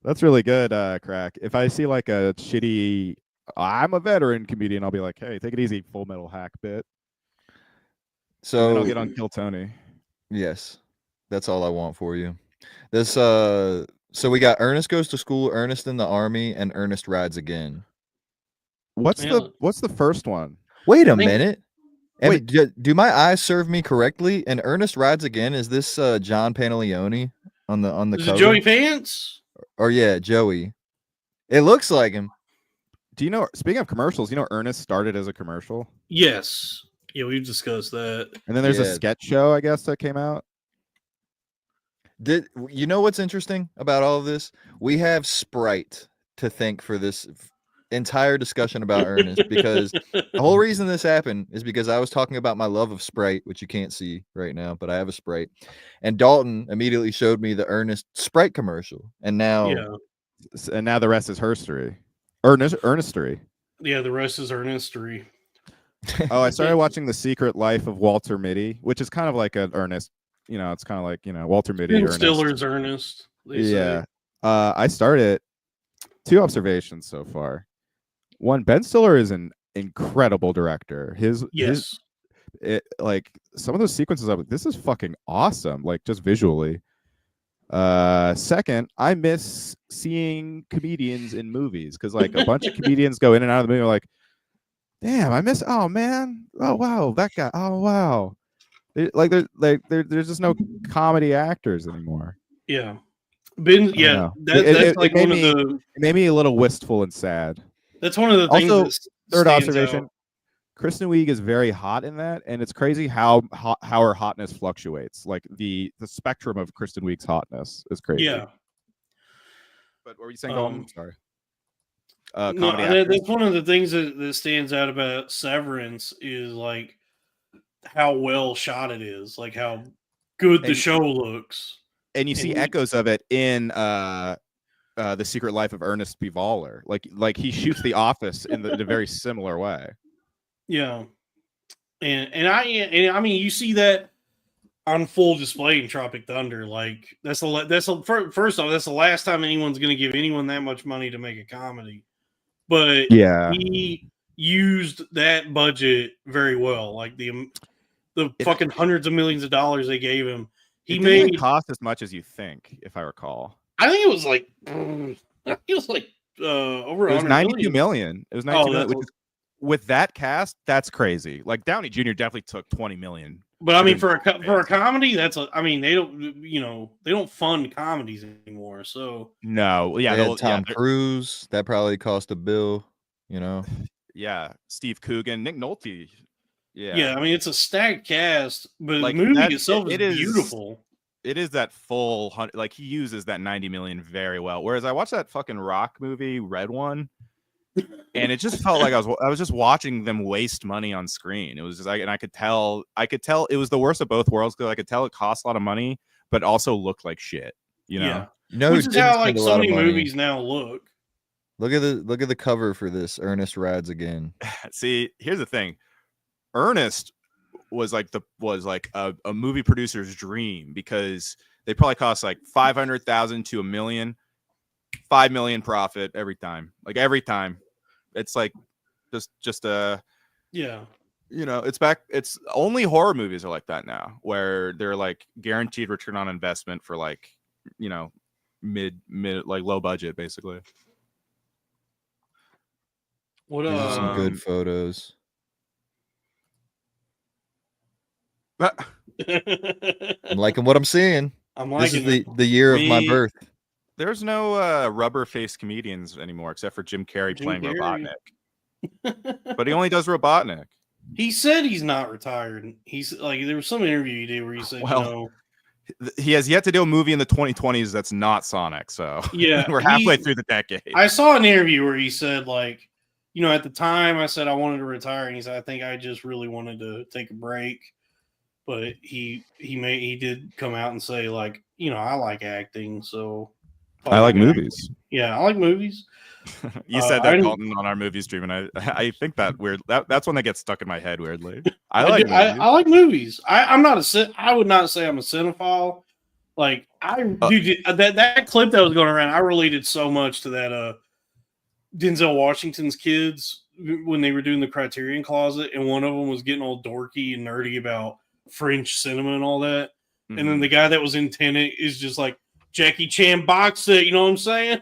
That's really good, Crack. If I see like a shitty I'm a veteran comedian, I'll be like, hey, take it easy, Full Metal Hackbit. So and then I'll get on Kill Tony. Yes. That's all I want for you. This so we got Ernest Goes to School, Ernest in the Army, and Ernest Rides Again. What's the first one? Wait a minute. Wait, do my eyes serve me correctly? And Ernest Rides Again, is this John Pantaleone on the cover? Is it Joey Pants? Or yeah, Joey. It looks like him. Do you know, speaking of commercials, you know Ernest started as a commercial? Yes. Yeah, we've discussed that. And then there's a sketch show, I guess, that came out. Did you know what's interesting about all of this? We have Sprite to thank for this entire discussion about Ernest, because the whole reason this happened is because I was talking about my love of Sprite, which you can't see right now, but I have a Sprite, and Dalton immediately showed me the Ernest Sprite commercial, and now the rest is herstory. Ernestry. Yeah, the rest is Ernestry. Oh, I started watching The Secret Life of Walter Mitty, which is kind of like an Ernest. You know, it's kind of like, Walter Mitty. Ben Stiller's Ernest. Yeah. I started 2 observations so far. One, Ben Stiller is an incredible director. Like some of those sequences, I'm like, this is fucking awesome. Like just visually. Second, I miss seeing comedians in movies because like a bunch of comedians go in and out of the movie. Like, damn, I miss. Oh man, oh wow, that guy. Oh wow, there's just no comedy actors anymore. Yeah, Ben. Yeah, know. that's like one of the. It made me a little wistful and sad. That's one of the things Also, that third stands observation. out. Kristen Wiig is very hot in that, and it's crazy how her hotness fluctuates. Like the spectrum of Kristen Wiig's hotness is crazy. Yeah. But what were you saying, Dalton? Sorry. No, that's one of the things that stands out about Severance is like how well shot it is, like how good the show looks. And you see echoes of it in The Secret Life of Ernest B. Waller. Like he shoots The Office in a very similar way. Yeah, and I mean you see that on full display in Tropic Thunder. Like first off, that's the last time anyone's going to give anyone that much money to make a comedy. But yeah, he used that budget very well. Like the fucking hundreds of millions of dollars they gave him. It didn't cost as much as you think, if I recall. I think it was like over. It was 92 million. It was 92 million, which is, with that cast, that's crazy. Like Downey Jr. definitely took 20 million. But I mean, for a comedy, I mean, they don't fund comedies anymore. So no, yeah, they had Tom Cruise. That probably cost a bill. You know. Yeah, Steve Coogan, Nick Nolte. Yeah. I mean, it's a stacked cast, but like, the movie itself is beautiful. It is that full, like he uses that 90 million very well. Whereas I watched that fucking Rock movie, Red One, and it just felt like I was just watching them waste money on screen. It was just like, and I could tell it was the worst of both worlds because I could tell it cost a lot of money, but also looked like shit. You know, which is how like so many movies now look. Look at the cover for this. Ernest Rides Again. See, here's the thing. Ernest was like a movie producer's dream because they probably cost like 500,000 to $1 million, 5 million profit every time. Like every time, it's like just a yeah. You know, it's only horror movies are like that now, where they're like guaranteed return on investment for like, you know, mid like low budget basically. What These are some good photos. I'm liking what I'm seeing. This is the year of my birth. There's no rubber-faced comedians anymore, except for Jim Carrey playing Robotnik. But he only does Robotnik. He said he's not retired. He's like, there was some interview he did where he said, he has yet to do a movie in the 2020s that's not Sonic. So yeah, we're halfway through the decade. I saw an interview where he said, like, you know, at the time I said I wanted to retire, and he said I think I just really wanted to take a break. But he did come out and say, like, you know, I like acting, so I like movies. Yeah, I like movies. You said that, Dalton, on our movie stream, and I think that weird. That's one that gets stuck in my head weirdly. I like movies. I would not say I'm a cinephile. Like dude, that clip that was going around, I related so much to that Denzel Washington's kids when they were doing the Criterion Closet, and one of them was getting all dorky and nerdy about French cinema and all that. Mm-hmm. And then the guy that was in Tenet is just like, Jackie Chan box set, you know what I'm saying?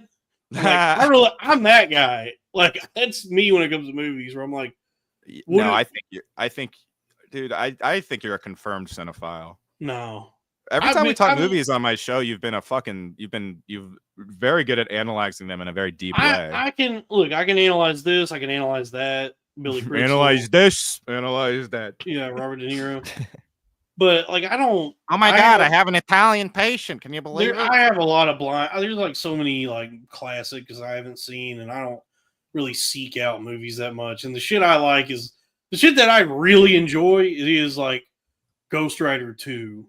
Like, I'm that guy. Like, that's me when it comes to movies, where I'm like, no, I think dude, I think you're a confirmed cinephile. No. Every time we talk movies on my show, you've very good at analyzing them in a very deep way. I can analyze this, I can analyze that. Billy Crystal. Analyze this, analyze that. Yeah, Robert De Niro. But like, I don't. Oh my God! I have an Italian patient. Can you believe it? I have a lot of blind. There's like so many like classics I haven't seen, and I don't really seek out movies that much. And the shit I like is the shit that I really enjoy. It is like Ghost Rider 2.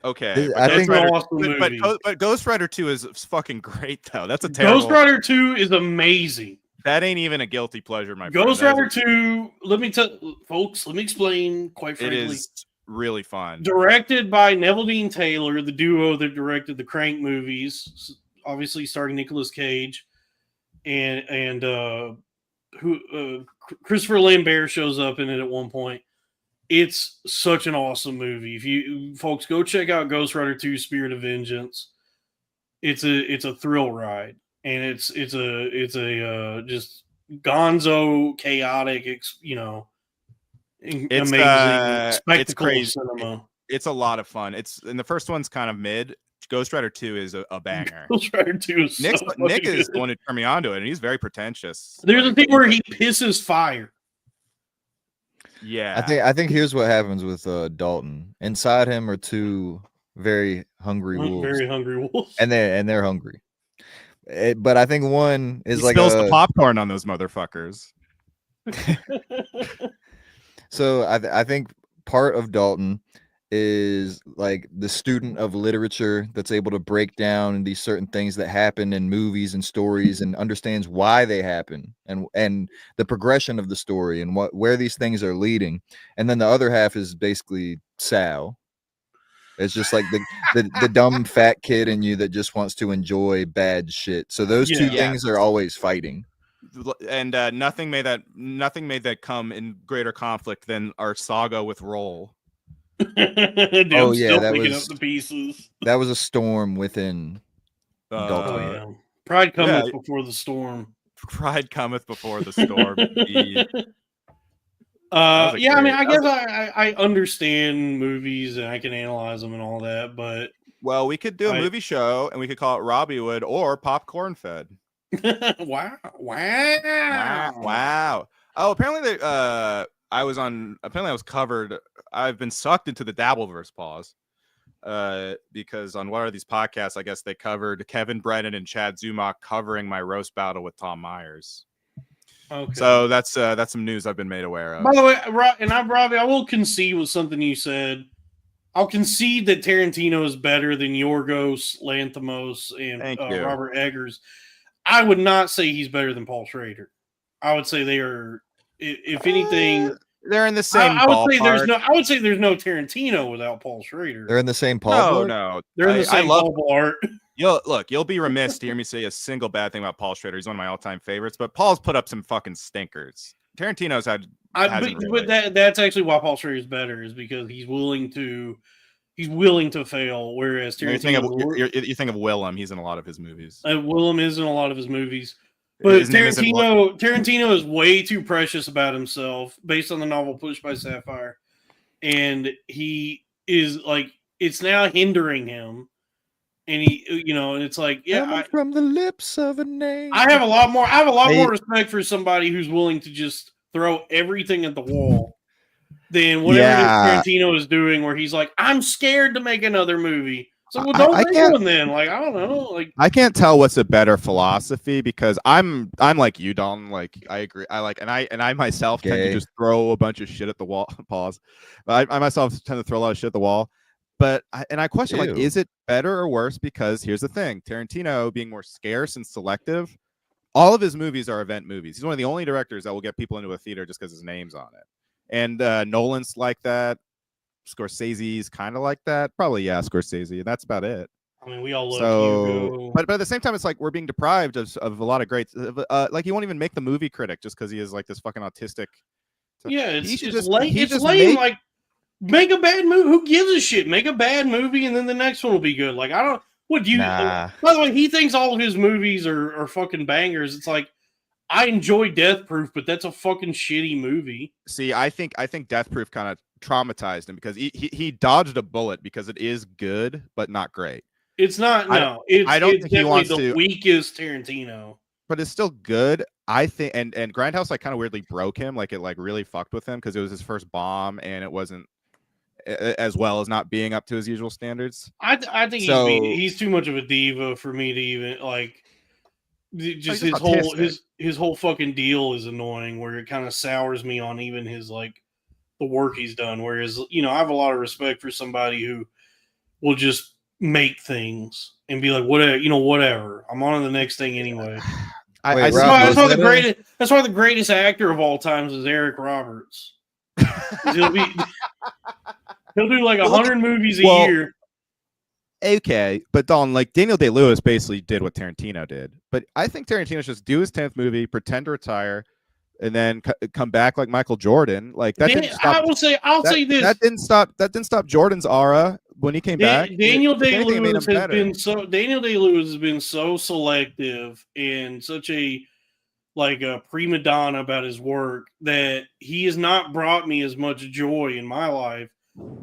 Okay, I think awesome movie. But Ghost Rider 2 is fucking great though. That's a terrible. Ghost Rider 2 is amazing. That ain't even a guilty pleasure, my friend. Ghost Rider 2. Let me explain. Quite frankly, it is really fun. Directed by Neville Dean Taylor, the duo that directed the Crank movies, obviously starring Nicolas Cage, and Christopher Lambert shows up in it at one point. It's such an awesome movie. If you folks go check out Ghost Rider 2: Spirit of Vengeance, it's a thrill ride, and it's a just gonzo chaotic, It's amazing it's spectacle crazy. of cinema. It's a lot of fun. And the first one's kind of mid. Ghost Rider 2 is a banger. Ghost Rider 2 is Nick is good. the one to turn me on to it, and he's very pretentious. There's a thing where he pisses fire. Yeah, I think here's what happens with Dalton. Inside him are two very hungry wolves, Very hungry wolves, and they're hungry. But I think one is he like spills the popcorn on those motherfuckers. So I think part of Dalton is like the student of literature that's able to break down these certain things that happen in movies and stories and understands why they happen and the progression of the story and where these things are leading. And then the other half is basically Sal. It's just like the dumb fat kid in you that just wants to enjoy bad shit. So those two things are always fighting. And nothing made that come in greater conflict than our saga with Roll. Dude, Oh I'm yeah, still picking up the pieces. That was a storm within Dalton. Oh yeah, pride cometh before the storm. Pride cometh before the storm. Yeah, I mean, I guess I understand movies and I can analyze them and all that, but well, we could do a movie show and we could call it Robbie Wood or Popcorn Fed. Wow. Oh, apparently I was covered. I've been sucked into the Dabbleverse pause. Because on one of these podcasts, I guess they covered Kevin Brennan and Chad Zumach covering my roast battle with Tom Myers. Okay. So that's some news I've been made aware of. By the way, Robbie, I will concede with something you said. I'll concede that Tarantino is better than Yorgos Lanthimos and Robert Eggers. I would not say he's better than Paul Schrader. I would say they are, if anything, they're in the same. I would say there's no Tarantino without Paul Schrader. They're in the same Paul. No, they're in the same Paul art. You'll be remiss to hear me say a single bad thing about Paul Schrader. He's one of my all-time favorites, but Paul's put up some fucking stinkers. Tarantino's had. But that's actually why Paul Schrader is better, is because he's willing to fail. Whereas Tarantino, you think of Willem, he's in a lot of his movies. Willem is in a lot of his movies. But Tarantino is way too precious about himself, based on the novel Pushed by Sapphire, and he is like, it's now hindering him, and it's like, from the lips of a name. I have a lot more respect for somebody who's willing to just throw everything at the wall than whatever Tarantino is doing, where he's like, I'm scared to make another movie. So don't make one then. Like, I don't know. Like, I can't tell what's a better philosophy, because I'm like you, Dalton. Like, I agree. I myself tend to just throw a bunch of shit at the wall. Pause. I myself tend to throw a lot of shit at the wall. But I question, like, is it better or worse? Because here's the thing: Tarantino being more scarce and selective, all of his movies are event movies. He's one of the only directors that will get people into a theater just because his name's on it. And Nolan's like that. Scorsese's kind of like that. Probably, Scorsese. And that's about it. I mean, we all love Hugo. But at the same time, it's like we're being deprived of a lot of great. Like, he won't even make the movie critic just because he is like this fucking autistic. Yeah, it's lame. Like, make a bad movie. Who gives a shit? Make a bad movie, and then the next one will be good. Like, I don't. What do you? By the way, he thinks all of his movies are fucking bangers. It's like, I enjoy Death Proof, but that's a fucking shitty movie. See, I think Death Proof kind of traumatized him, because he dodged a bullet, because it is good but not great. It's not. No, I don't think he wants the weakest Tarantino, but it's still good. I think, and Grindhouse like kind of weirdly broke him. Like, it like really fucked with him, because it was his first bomb, and it wasn't as well as not being up to his usual standards. I think he's too much of a diva for me to even like. Just his whole fucking deal is annoying, where it kind of sours me on even his like the work he's done. Whereas, I have a lot of respect for somebody who will just make things and be like, whatever. I'm on to the next thing anyway. That's why the greatest actor of all times is Eric Roberts. He'll do like 100 movies a year. Okay, but Don, like, Daniel Day-Lewis basically did what Tarantino did. But I think Tarantino should just do his 10th movie, pretend to retire, and then come back like Michael Jordan. Like that didn't stop. I'll say this. That didn't stop Jordan's aura when he came back. Daniel Day-Lewis has been so selective and such a prima donna about his work that he has not brought me as much joy in my life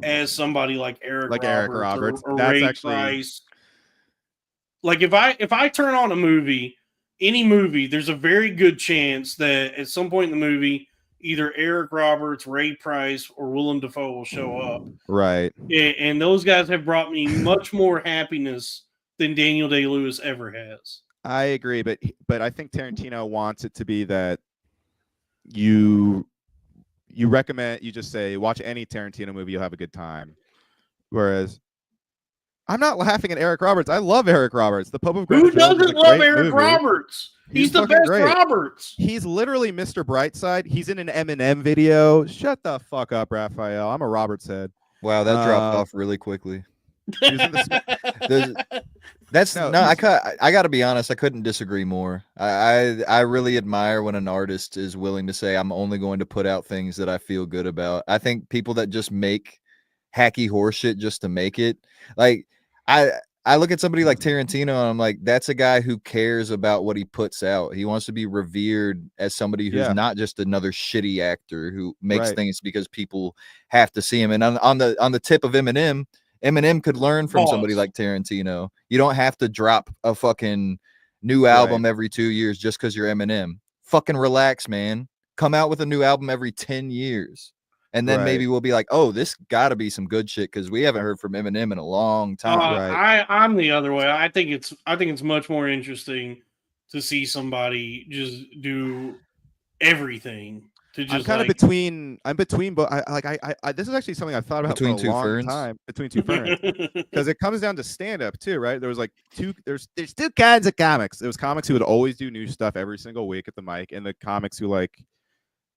as somebody like Eric Roberts. Or That's Ray actually Price. Like if I turn on a movie, any movie, there's a very good chance that at some point in the movie, either Eric Roberts, Ray Price, or Willem Dafoe will show up. Right. And those guys have brought me much more happiness than Daniel Day-Lewis ever has. I agree, but I think Tarantino wants it to be that you recommend, you just say watch any Tarantino movie, you'll have a good time. Whereas I'm not laughing at Eric Roberts. I love Eric Roberts. The Pope of Greenwich. Who doesn't love Eric Roberts? He's the best great. Roberts. He's literally Mr. Brightside. He's in an Eminem video. Shut the fuck up, Raphael. I'm a Roberts head. Wow, that dropped off really quickly. That's I got to be honest. I couldn't disagree more. I really admire when an artist is willing to say, I'm only going to put out things that I feel good about. I think people that just make hacky horseshit just to make it, like I look at somebody like Tarantino and I'm like, that's a guy who cares about what he puts out. He wants to be revered as somebody who's not just another shitty actor who makes things because people have to see him. And on the tip of Eminem could learn from somebody like Tarantino. You don't have to drop a fucking new album every 2 years just because you're Eminem. Fucking relax, man. Come out with a new album every 10 years. And then maybe we'll be like, oh, this got to be some good shit because we haven't heard from Eminem in a long time. I'm the other way. I think it's much more interesting to see somebody just do everything. I'm kind of between, but I this is actually something I've thought about for a long time. Between two ferns, because it comes down to stand up too, right? There was there's two kinds of comics. There was comics who would always do new stuff every single week at the mic, and the comics who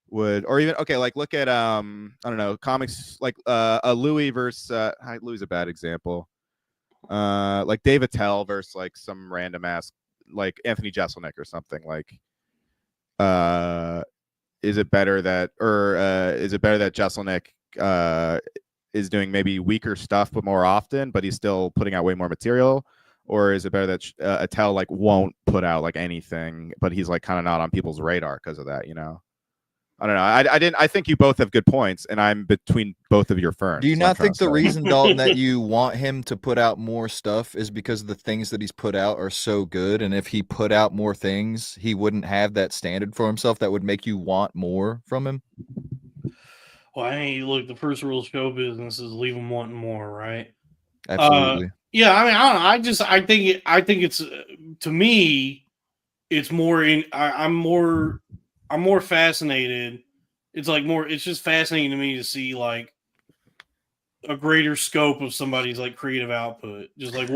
would, or even look at I don't know, comics like a Louis versus Louis is a bad example. Like Dave Attell versus some random ass like Anthony Jeselnik or something like. Is it better that Jeselnik is doing maybe weaker stuff but more often, but he's still putting out way more material? Or is it better that Attell won't put out anything, but he's kind of not on people's radar because of that, you know? I don't know. I think you both have good points, and I'm between both of your ferns. Do you not think the reason, Dalton, that you want him to put out more stuff is because the things that he's put out are so good, and if he put out more things, he wouldn't have that standard for himself that would make you want more from him? Well, look, the first rule of show business is leave them wanting more, right? Absolutely. Yeah, I mean, I don't know. I think it's to me, it's more in. I'm more fascinated. It's just fascinating to me to see a greater scope of somebody's creative output. Just I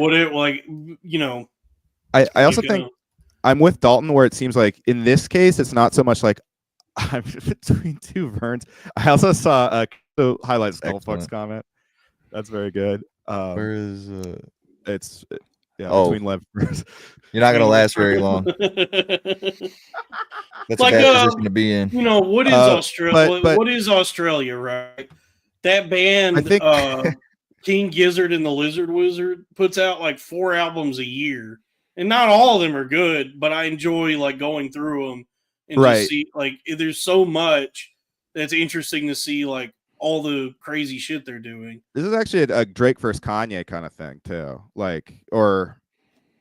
also think I'm with Dalton where it seems like in this case, it's not so much I'm between two ferns. I also saw a highlight Skullfuck's comment. That's very good. Where is it's between left. You're not gonna last very long. That's a bad position to be in. You know, what is Australia? What is Australia, right? That band, I think, King Gizzard and the Lizard Wizard, puts out 4 albums a year, and not all of them are good. But I enjoy going through them and just see there's so much that's interesting to see all the crazy shit they're doing. This is actually a Drake versus Kanye kind of thing too, or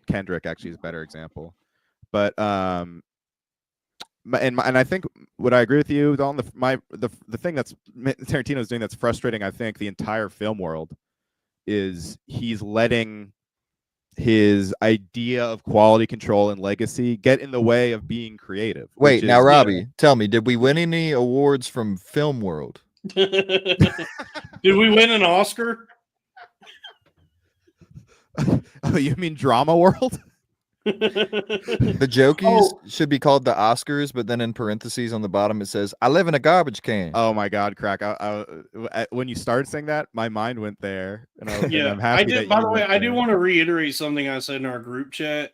Kendrick actually is a better example, but and I think what I agree with you, Dalton, the thing that's Tarantino's doing that's frustrating, I think, the entire film world is he's letting his idea of quality control and legacy get in the way of being creative. Wait, now Robbie, tell me, did we win any awards from Film World? Did we win an Oscar? Oh, you mean Drama World? The Jokies should be called the Oscars, but then in parentheses on the bottom it says, "I live in a garbage can." Oh my God, Crack! When you started saying that, my mind went there, and I'm happy. I did. By the way, I do want to reiterate something I said in our group chat,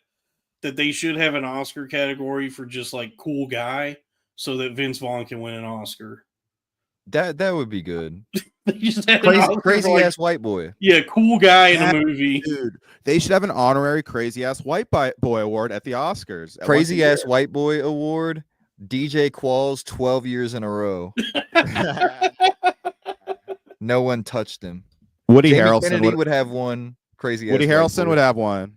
that they should have an Oscar category for just cool guy. so that Vince Vaughn can win an Oscar. That would be good. They just had an Oscar Crazy for, like, ass white boy. yeah, cool guy in a movie. Dude, they should have an honorary crazy ass white boy award at the Oscars. Crazy ass white boy award. DJ Qualls 12 years in a row. No one touched him. Woody Jamie Harrelson Kennedy would have one. Crazy Woody ass Harrelson would have one.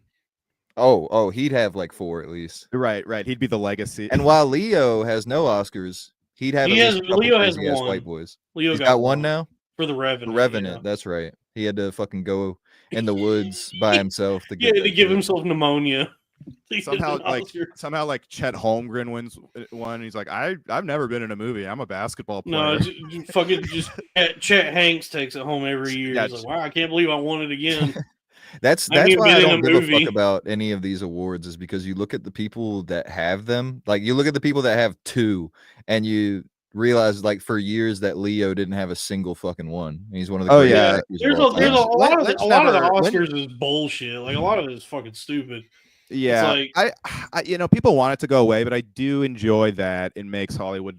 Oh, he'd have like 4 at least. Right. He'd be the legacy. And while Leo has no Oscars, he'd have Leo has crazy ass one. white boys. Leo He's got one now for the Revenant. The Revenant, that's right. He had to fucking go in the woods by himself to get to give himself pneumonia. Somehow like Chet Holmgren wins one. He's like, I've never been in a movie. I'm a basketball player. No, fucking just Chet Hanks takes it home every year. Yeah, He's like, wow, I can't believe I won it again. That's why I don't give a fuck about any of these awards, is because you look at the people that have them. Like, you look at the people that have 2, and you realize, like, for years that Leo didn't have a single fucking one. He's one of the greatest actors. There's a lot of the Oscars is bullshit. Like, a lot of it is fucking stupid. Yeah, like, I people want it to go away, but I do enjoy that it makes Hollywood.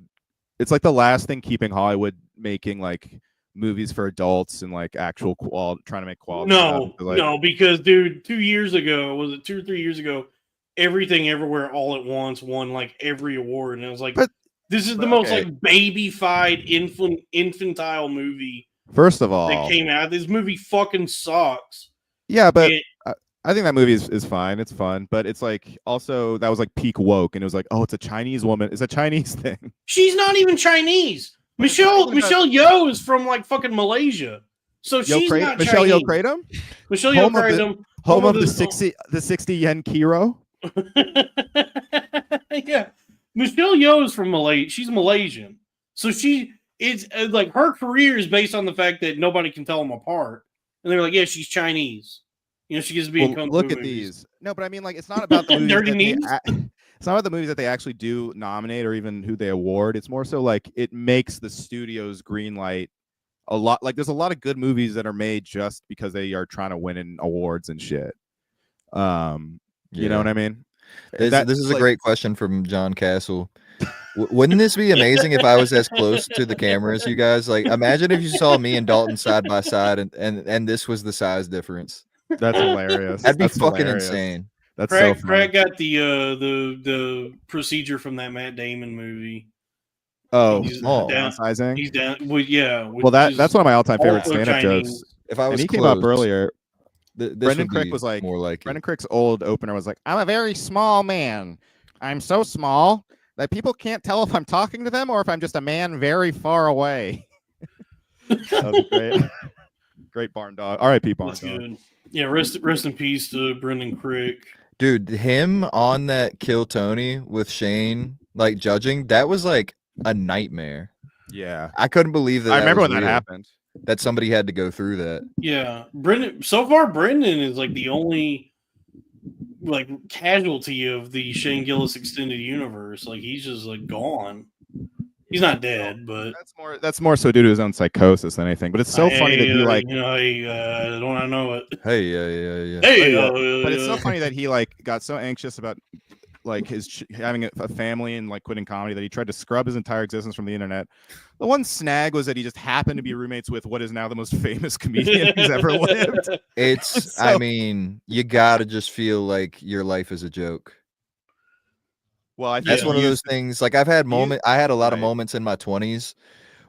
It's like the last thing keeping Hollywood making like movies for adults and like actual quality, trying to make quality. No, because dude, 2 years ago, was it 2 or 3 years ago? Everything Everywhere All at Once won like every award, and I was like, this is the most like baby-fied infantile movie. First of all, that came out. This movie fucking sucks. Yeah, but I think that movie is fine. It's fun, but it's like also that was like peak woke, and it was like, oh, it's a Chinese woman. It's a Chinese thing. She's not even Chinese. Michelle Yeoh is from like fucking Malaysia, so she's not Michelle Chinese. Yeoh Kratom. Michelle Yeoh Kratom, home of the 60 yen Kiro. Yeah, Michelle Yeoh is from Malaysia. She's Malaysian, so it's like her career is based on the fact that nobody can tell them apart, and they're like, yeah, she's Chinese. You know, she gets to be in kung fu look at movies. these. No, but I mean, like, it's not about the movies. It's not about the movies that they actually do nominate or even who they award. It's more so like it makes the studios greenlight a lot. Like, there's a lot of good movies that are made just because they are trying to win in awards and shit. You know what I mean? This is a great question from John Castle. Wouldn't this be amazing if I was as close to the camera as you guys? Like, imagine if you saw me and Dalton side by side, and this was the size difference. That's hilarious. That'd be fucking insane. That's Craig got the procedure from that Matt Damon movie. Downsizing. He's down. Well, yeah. Well, that's one of my all-time favorite stand-up jokes. If I was, and he came up earlier. Brendan Crick was like, more like Brendan Crick's old opener was like, I'm a very small man. I'm so small that people can't tell if I'm talking to them or if I'm just a man very far away. That was great. Great barn dog. R.I.P. barn dog. Good. Yeah, rest in peace to Brendan Crick. Dude, him on that Kill Tony with Shane, like judging, that was like a nightmare. Yeah. I couldn't believe that. I remember when that happened. That somebody had to go through that. Yeah. Brendan is like the only like casualty of the Shane Gillis extended universe. Like, he's just like gone. He's not dead, but that's more so due to his own psychosis than anything. But it's so funny that he like, don't I know it? Hey, yeah. Hey, but it's so funny that he like got so anxious about like his having a family and like quitting comedy that he tried to scrub his entire existence from the internet. The one snag was that he just happened to be roommates with what is now the most famous comedian who's ever lived. I mean, you gotta just feel like your life is a joke. Well, that's one of those things. Like, I had a lot of moments in my 20s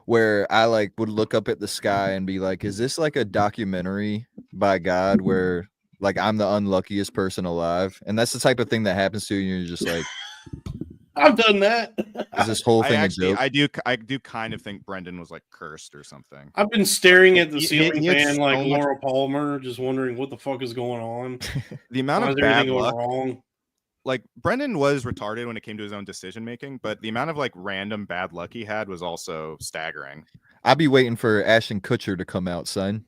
where I like would look up at the sky and be like, is this like a documentary by God where like I'm the unluckiest person alive? And that's the type of thing that happens to you. And you're just like, I've done that. Is this whole thing a joke? I do kind of think Brendan was like cursed or something. I've been staring at the ceiling fan like Laura Palmer, just wondering what the fuck is going on. The amount of bad luck. Wrong? Like, Brendan was retarded when it came to his own decision making, but the amount of like random bad luck he had was also staggering. I'd be waiting for Ashton Kutcher to come out, son.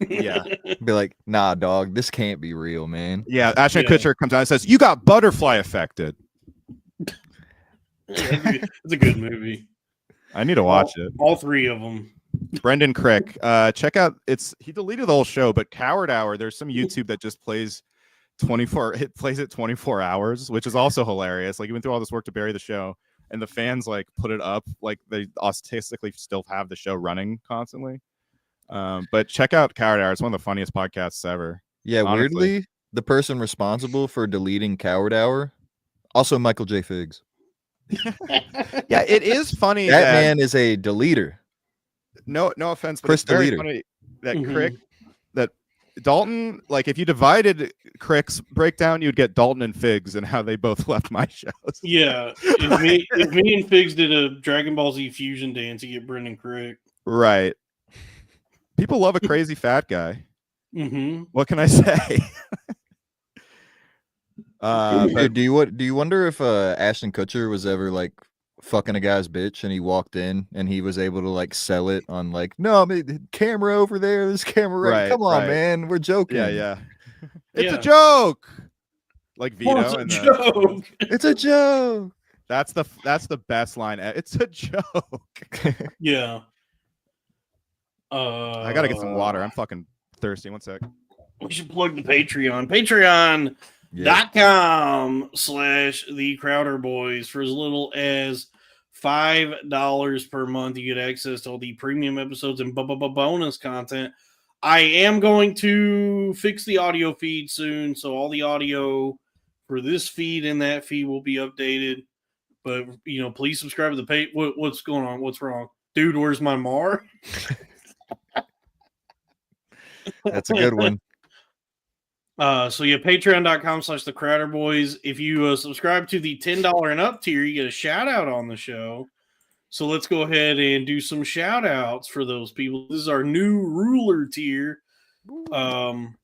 Yeah. Be like, nah, dog, this can't be real, man. Yeah, Ashton Kutcher comes out and says, you got butterfly affected. It's a good movie. I need to watch it. All 3 of them. Brendan Crick. Check out, he deleted the whole show, but Coward Hour, there's some YouTube that just plays 24 hours, which is also hilarious. Like, he went through all this work to bury the show, and the fans like put it up, like they ostensibly still have the show running constantly. But check out Coward Hour. It's one of the funniest podcasts ever. Yeah, honestly. weirdly, the person responsible for deleting Coward Hour, also Michael J. Figs. Yeah, it is funny That that man is a deleter. no offense, but Chris it's very Deleter. funny that Crick, that Dalton, like if you divided Crick's breakdown, you'd get Dalton and Figs and how they both left my shows. Yeah, if me and Figs did a Dragon Ball Z fusion dance, you get Brendan Crick. Right. People love a crazy fat guy. Mm-hmm. What can I say? Dude, do you wonder if Ashton Kutcher was ever like fucking a guy's bitch and he walked in and he was able to like sell it on like, no, I mean, camera over there, this camera right. Come on, man, we're joking. Yeah. It's a joke. Like Vito. It's a joke. It's a joke. That's the best line. It's a joke. Yeah. I gotta get some water. I'm fucking thirsty. 1 sec. We should plug the Patreon. Patreon.com/the Crowder Boys. For as little as $5 per month, you get access to all the premium episodes and bonus content. I am going to fix the audio feed soon, so all the audio for this feed and that feed will be updated. But please subscribe to the page. What's going on? What's wrong, dude? Where's my Mar? That's a good one. Patreon.com/the Crowder Boys. If you subscribe to the $10 and up tier, you get a shout out on the show. So let's go ahead and do some shout outs for those people. This is our new ruler tier. And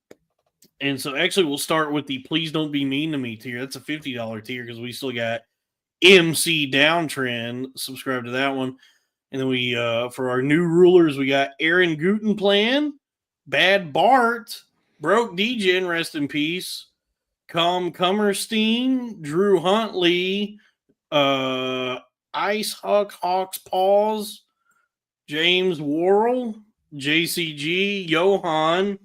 so actually we'll start with the Please Don't Be Mean to Me tier. That's a $50 tier because we still got MC Downtrend. Subscribe to that one. And then we for our new rulers, we got Aaron Gutenplan, Bad Bart, Broke Degen, rest in peace, Kummerstein, Drew Huntley, Ice Hawks Paws, James Worrell, JCG, Johan,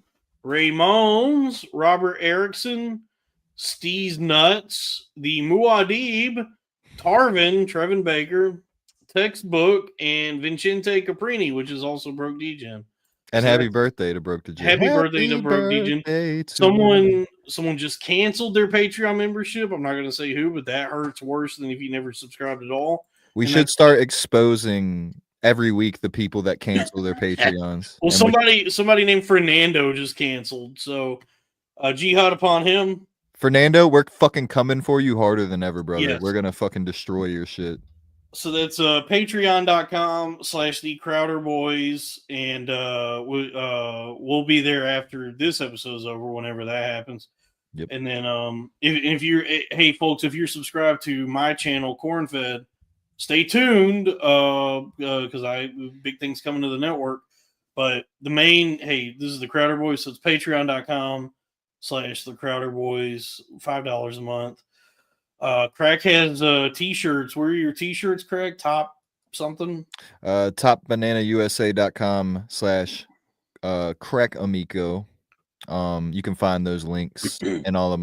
Ramones, Robert Erickson, Steve's Nuts, the Muad'Dib, Tarvin, Trevin Baker, Textbook, and Vincente Caprini, which is also Broke Degen. And happy birthday to Broke Degen. Happy birthday to Broke Degen. Someone just canceled their Patreon membership. I'm not going to say who, but that hurts worse than if you never subscribed at all. We should start exposing every week the people that cancel their Patreons. Well, somebody named Fernando just canceled. So jihad upon him. Fernando, we're fucking coming for you harder than ever, brother. Yes. We're going to fucking destroy your shit. So that's patreon.com/the Crowder Boys. And we'll be there after this episode is over, whenever that happens. Yep. And then if you're, hey folks, if you're subscribed to my channel, Cornfed, stay tuned because big things coming to the network. But the main, this is the Crowder Boys, so it's patreon.com/the Crowder Boys, $5 a month. Crack has t-shirts. Where are your t-shirts, Craig? Top something? topbananausa.com/crackamico. You can find those links in all of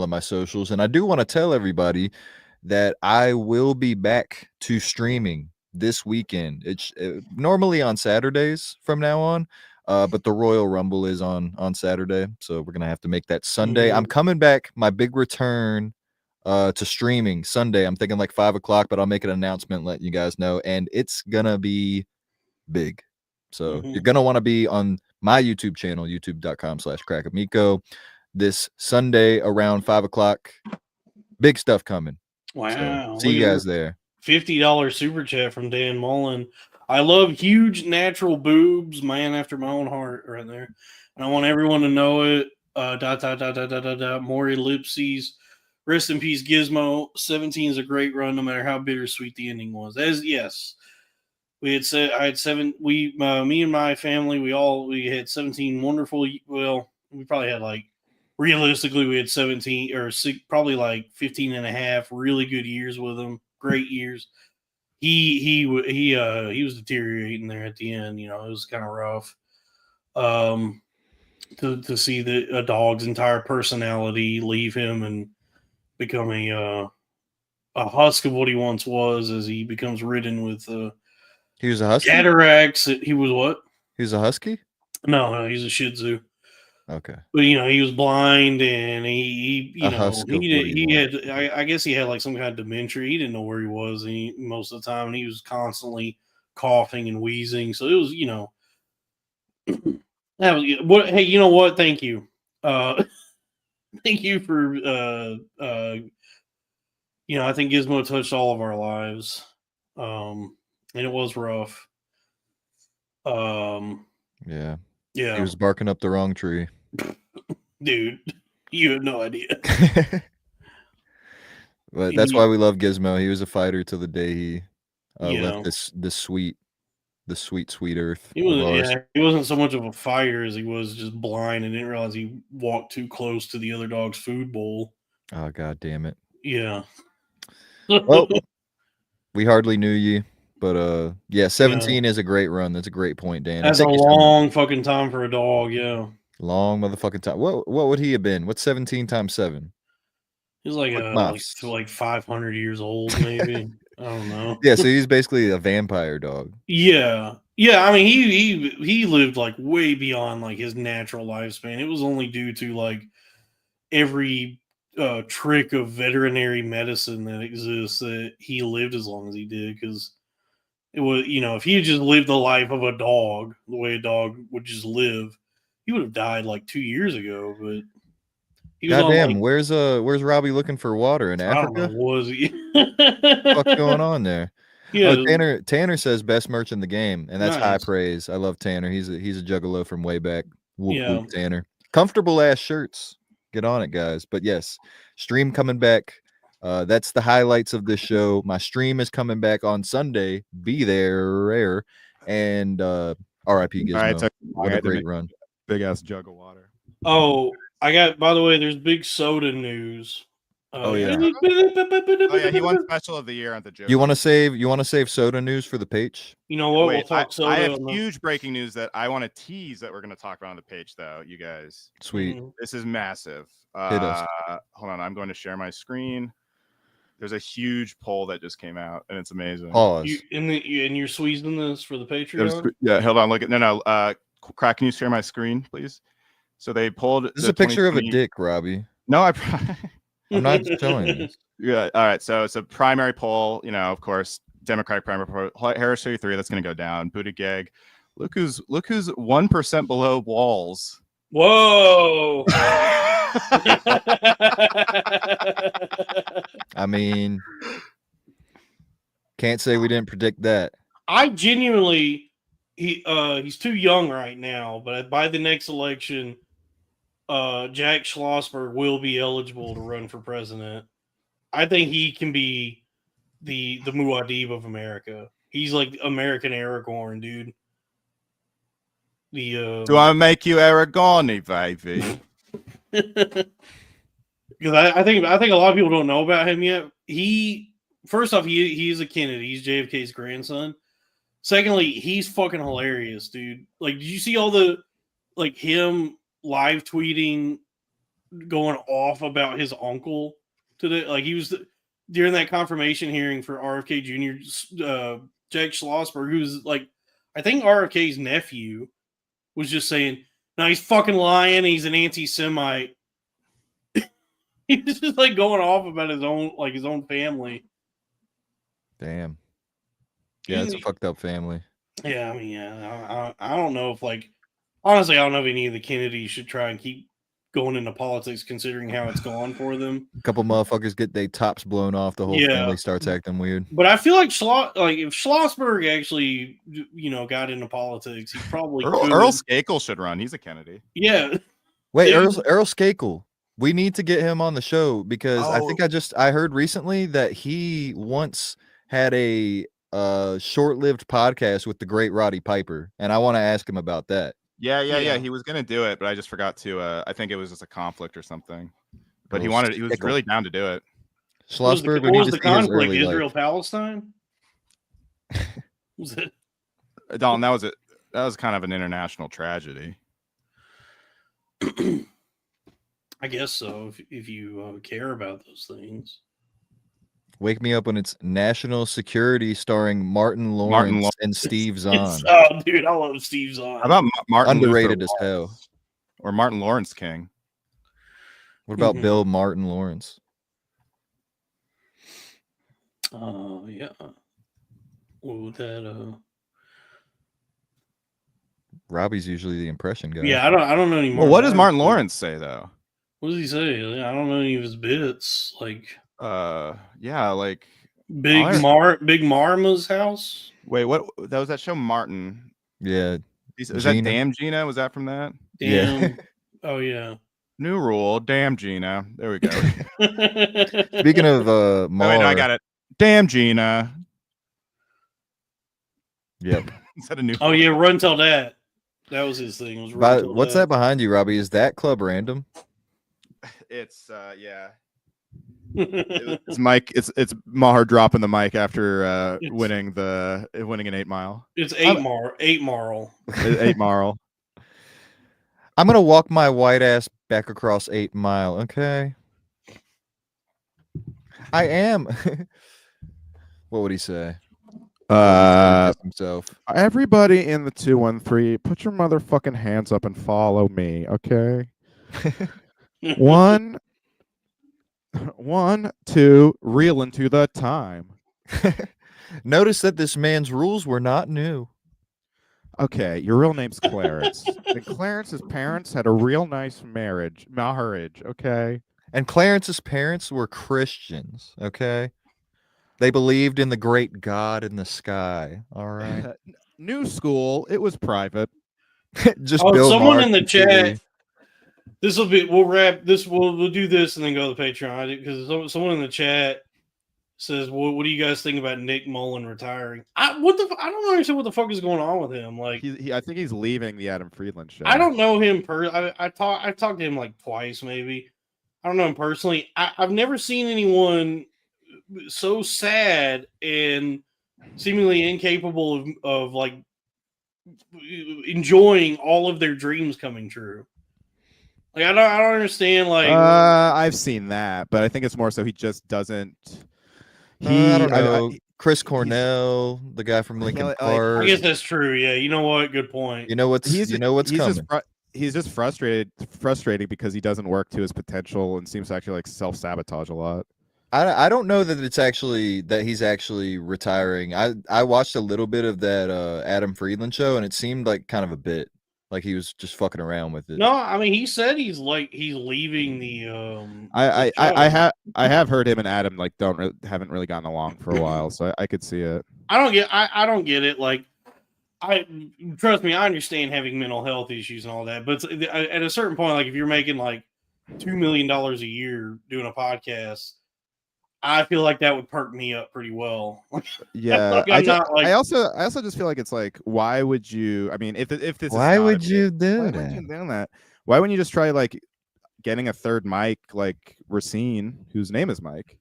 my socials. And I do want to tell everybody that I will be back to streaming this weekend. It's normally on Saturdays from now on, but the Royal Rumble is on Saturday, so we're gonna have to make that Sunday. I'm coming back. My big return to streaming Sunday. I'm thinking like 5 o'clock, but I'll make an announcement, let you guys know, and it's gonna be big. So you're gonna want to be on my YouTube channel, youtube.com/crackamico, this Sunday around 5 o'clock. Big stuff coming. Wow. So, see you guys there. $50 super chat from Dan Mullen. I love huge natural boobs, man after my own heart right there. And I want everyone to know it. More ellipses. Rest in peace, Gizmo. 17 is a great run, no matter how bittersweet the ending was. Yes. We had said I had seven. Me and my family, we had 17 wonderful. Well, we probably had realistically, we had 17 or probably 15 and a half really good years with him. Great years. He was deteriorating there at the end. It was kind of rough. To see a dog's entire personality leave him and become a a husk of what he once was as he becomes ridden with He was a husky. cataracts. He was what? He was a husky. No, he's a Shih Tzu. Okay. But he was blind, and he A husk of what he he had. I guess he had like some kind of dementia. He didn't know where he was most of the time, and he was constantly coughing and wheezing. So it was, that was what. Hey, you know what? Thank you. Thank you for I think Gizmo touched all of our lives, and it was rough. Yeah. Yeah, He was barking up the wrong tree. dude, you have no idea. But that's why we love Gizmo. He was a fighter till the day he left this sweet earth. He wasn't so much of a fighter as he was just blind and didn't realize he walked too close to the other dog's food bowl. Oh, god damn it. Yeah. Well, we hardly knew you, but 17 is a great run. That's a great point, Dan. That's a long fucking time for a dog, yeah. Long motherfucking time. What would he have been? What's 17 times 7? He's like 500 years old, maybe. I don't know. Yeah, so he's basically a vampire dog. Yeah. I mean, he lived like way beyond like his natural lifespan. It was only due to like every trick of veterinary medicine that exists that he lived as long as he did. Because it was, if he had just lived the life of a dog, the way a dog would just live, he would have died like 2 years ago. But goddamn, where's Robbie looking for water in Africa? I don't know, was he? What's going on there? Yeah. Tanner says best merch in the game, and that's nice. high praise. I love Tanner. He's a juggalo from way back. Whoop, Yeah. whoop, Tanner. Comfortable ass shirts. Get on it, guys. But yes, stream coming back. That's the highlights of this show. My stream is coming back on Sunday. Be there. And R.I.P. Gizmo. What a great run. Big ass jug of water. Oh, by the way, there's big soda news. Oh yeah. He won special of the year on the joke. You want to save soda news for the page? You know what? Wait, we'll talk soda. I have huge breaking news that I want to tease that we're going to talk about on the page, though, you guys. Sweet. This is massive. Hit us. Hold on, I'm going to share my screen. There's a huge poll that just came out, and it's amazing. Pause. And you're squeezing this for the Patreon? Yeah, hold on. Look at no. Crack, can you share my screen, please? So they pulled. This is a picture of a dick, Robbie. No, I'm not showing this. Yeah. All right. So it's a primary poll. Of course, Democratic primary poll. Harris 33. That's going to go down. Buttigieg. Look who's 1% below Walls. Whoa. I mean, can't say we didn't predict that. I genuinely, he's too young right now, but by the next election, Jack Schlossberg will be eligible to run for president. I think he can be the Muad'Dib of America. He's like American Aragorn, dude. Do I make you Aragorn, baby? Because I think a lot of people don't know about him yet. First off, he is a Kennedy. He's JFK's grandson. Secondly, he's fucking hilarious, dude. Like, did you see all the him live tweeting, going off about his uncle today? Like, he was during that confirmation hearing for RFK Jr. Jack Schlossberg, who's I think RFK's nephew, was just saying, "No, he's fucking lying. He's an anti-Semite." He was just going off about his own family. Damn. Yeah, it's a fucked up family. Yeah, I mean, I don't know if honestly, I don't know if any of the Kennedys should try and keep going into politics, considering how it's gone for them. A couple motherfuckers get their tops blown off, the whole family starts acting weird. But I feel like if Schlossberg actually, got into politics, he probably Earl Skakel should run. He's a Kennedy. Yeah. Wait, Earl Skakel. We need to get him on the show because I think I heard recently that he once had a short-lived podcast with the great Roddy Piper, and I want to ask him about that. Yeah. He was gonna do it, but I just forgot to. I think it was just a conflict or something. But he was really down to do it. Schlossberg, what was the conflict? Israel Palestine? Was it? Dalton, that was it. That was kind of an international tragedy. I guess so. If you care about those things. Wake me up when it's National Security starring Martin Lawrence and Steve Zahn. Oh, dude, I love Steve Zahn. How about Martin Underrated Luther as hell. Lawrence? Or Martin Lawrence King? What about Bill Martin Lawrence? Yeah. What would that? Robbie's usually the impression guy. Yeah, I don't know anymore. Well, what does Martin Lawrence say though? What does he say? I don't know any of his bits. Like, yeah, like Big Marma's house. Wait, what? That was that show Yeah. Martin. Is Gina. that Damn Gina? Was that from that? Damn. Yeah. Oh yeah. New rule. Damn Gina. There we go. Speaking of Mar, wait, no, I got it. Damn Gina. Yep. Is that a new? Oh yeah, Run Till That. That was his thing. Was Run Till What's that behind you, Robbie? Is that Club Random? It's yeah. It's Mike. It's Maher dropping the mic after winning an 8 mile. It's 8 Marl. 8 Mile. I'm gonna walk my white ass back across 8 Mile. Okay. I am. What would he say? Himself. Everybody in the 213, put your motherfucking hands up and follow me, okay? 1, 2, reel into the time. Notice that this man's rules were not new. Okay, your real name's Clarence. And Clarence's parents had a real nice marriage, okay? And Clarence's parents were Christians, okay? They believed in the great God in the sky, all right? New school, it was private. Just Bill someone Maher in the chat. This will be. We'll wrap this. We'll do this and then go to the Patreon because someone in the chat says, "What do you guys think about Nick Mullen retiring?" I don't understand what the fuck is going on with him. Like, I think he's leaving the Adam Friedland show. I don't know him I talked to him like twice, maybe. I don't know him personally. I've never seen anyone so sad and seemingly incapable of like enjoying all of their dreams coming true. Like I don't understand. Like I've seen that, but I think it's more so he just doesn't. I don't know. Chris Cornell, the guy from Linkin Park. I guess that's true. Yeah, you know what? Good point. You know what's coming. He's just frustrating because he doesn't work to his potential and seems to actually like self-sabotage a lot. I don't know that it's actually that he's actually retiring. I watched a little bit of that Adam Friedland show and it seemed like kind of a bit like he was just fucking around with it. No, I mean he said he's leaving the I have heard him and Adam like haven't really gotten along for a while, so I could see it. I don't get it. Like trust me, I understand having mental health issues and all that, but at a certain point, like if you're making like $2 million a year doing a podcast, I feel like that would perk me up pretty well. Yeah, I also just feel like it's like, why would you? I mean, if this, why would you do that? Why wouldn't you just try like getting a third mic like Racine, whose name is Mike,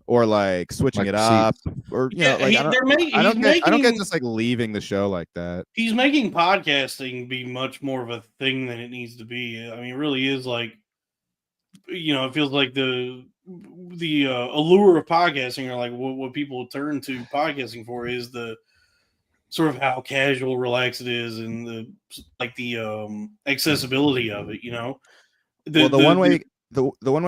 or like switching it up, or you know, like I don't get just like leaving the show like that. He's making podcasting be much more of a thing than it needs to be. I mean, it really is like, you know, it feels like the allure of podcasting, or like what people turn to podcasting for, is the sort of how casual, relaxed it is, and the accessibility of it. You know, the one way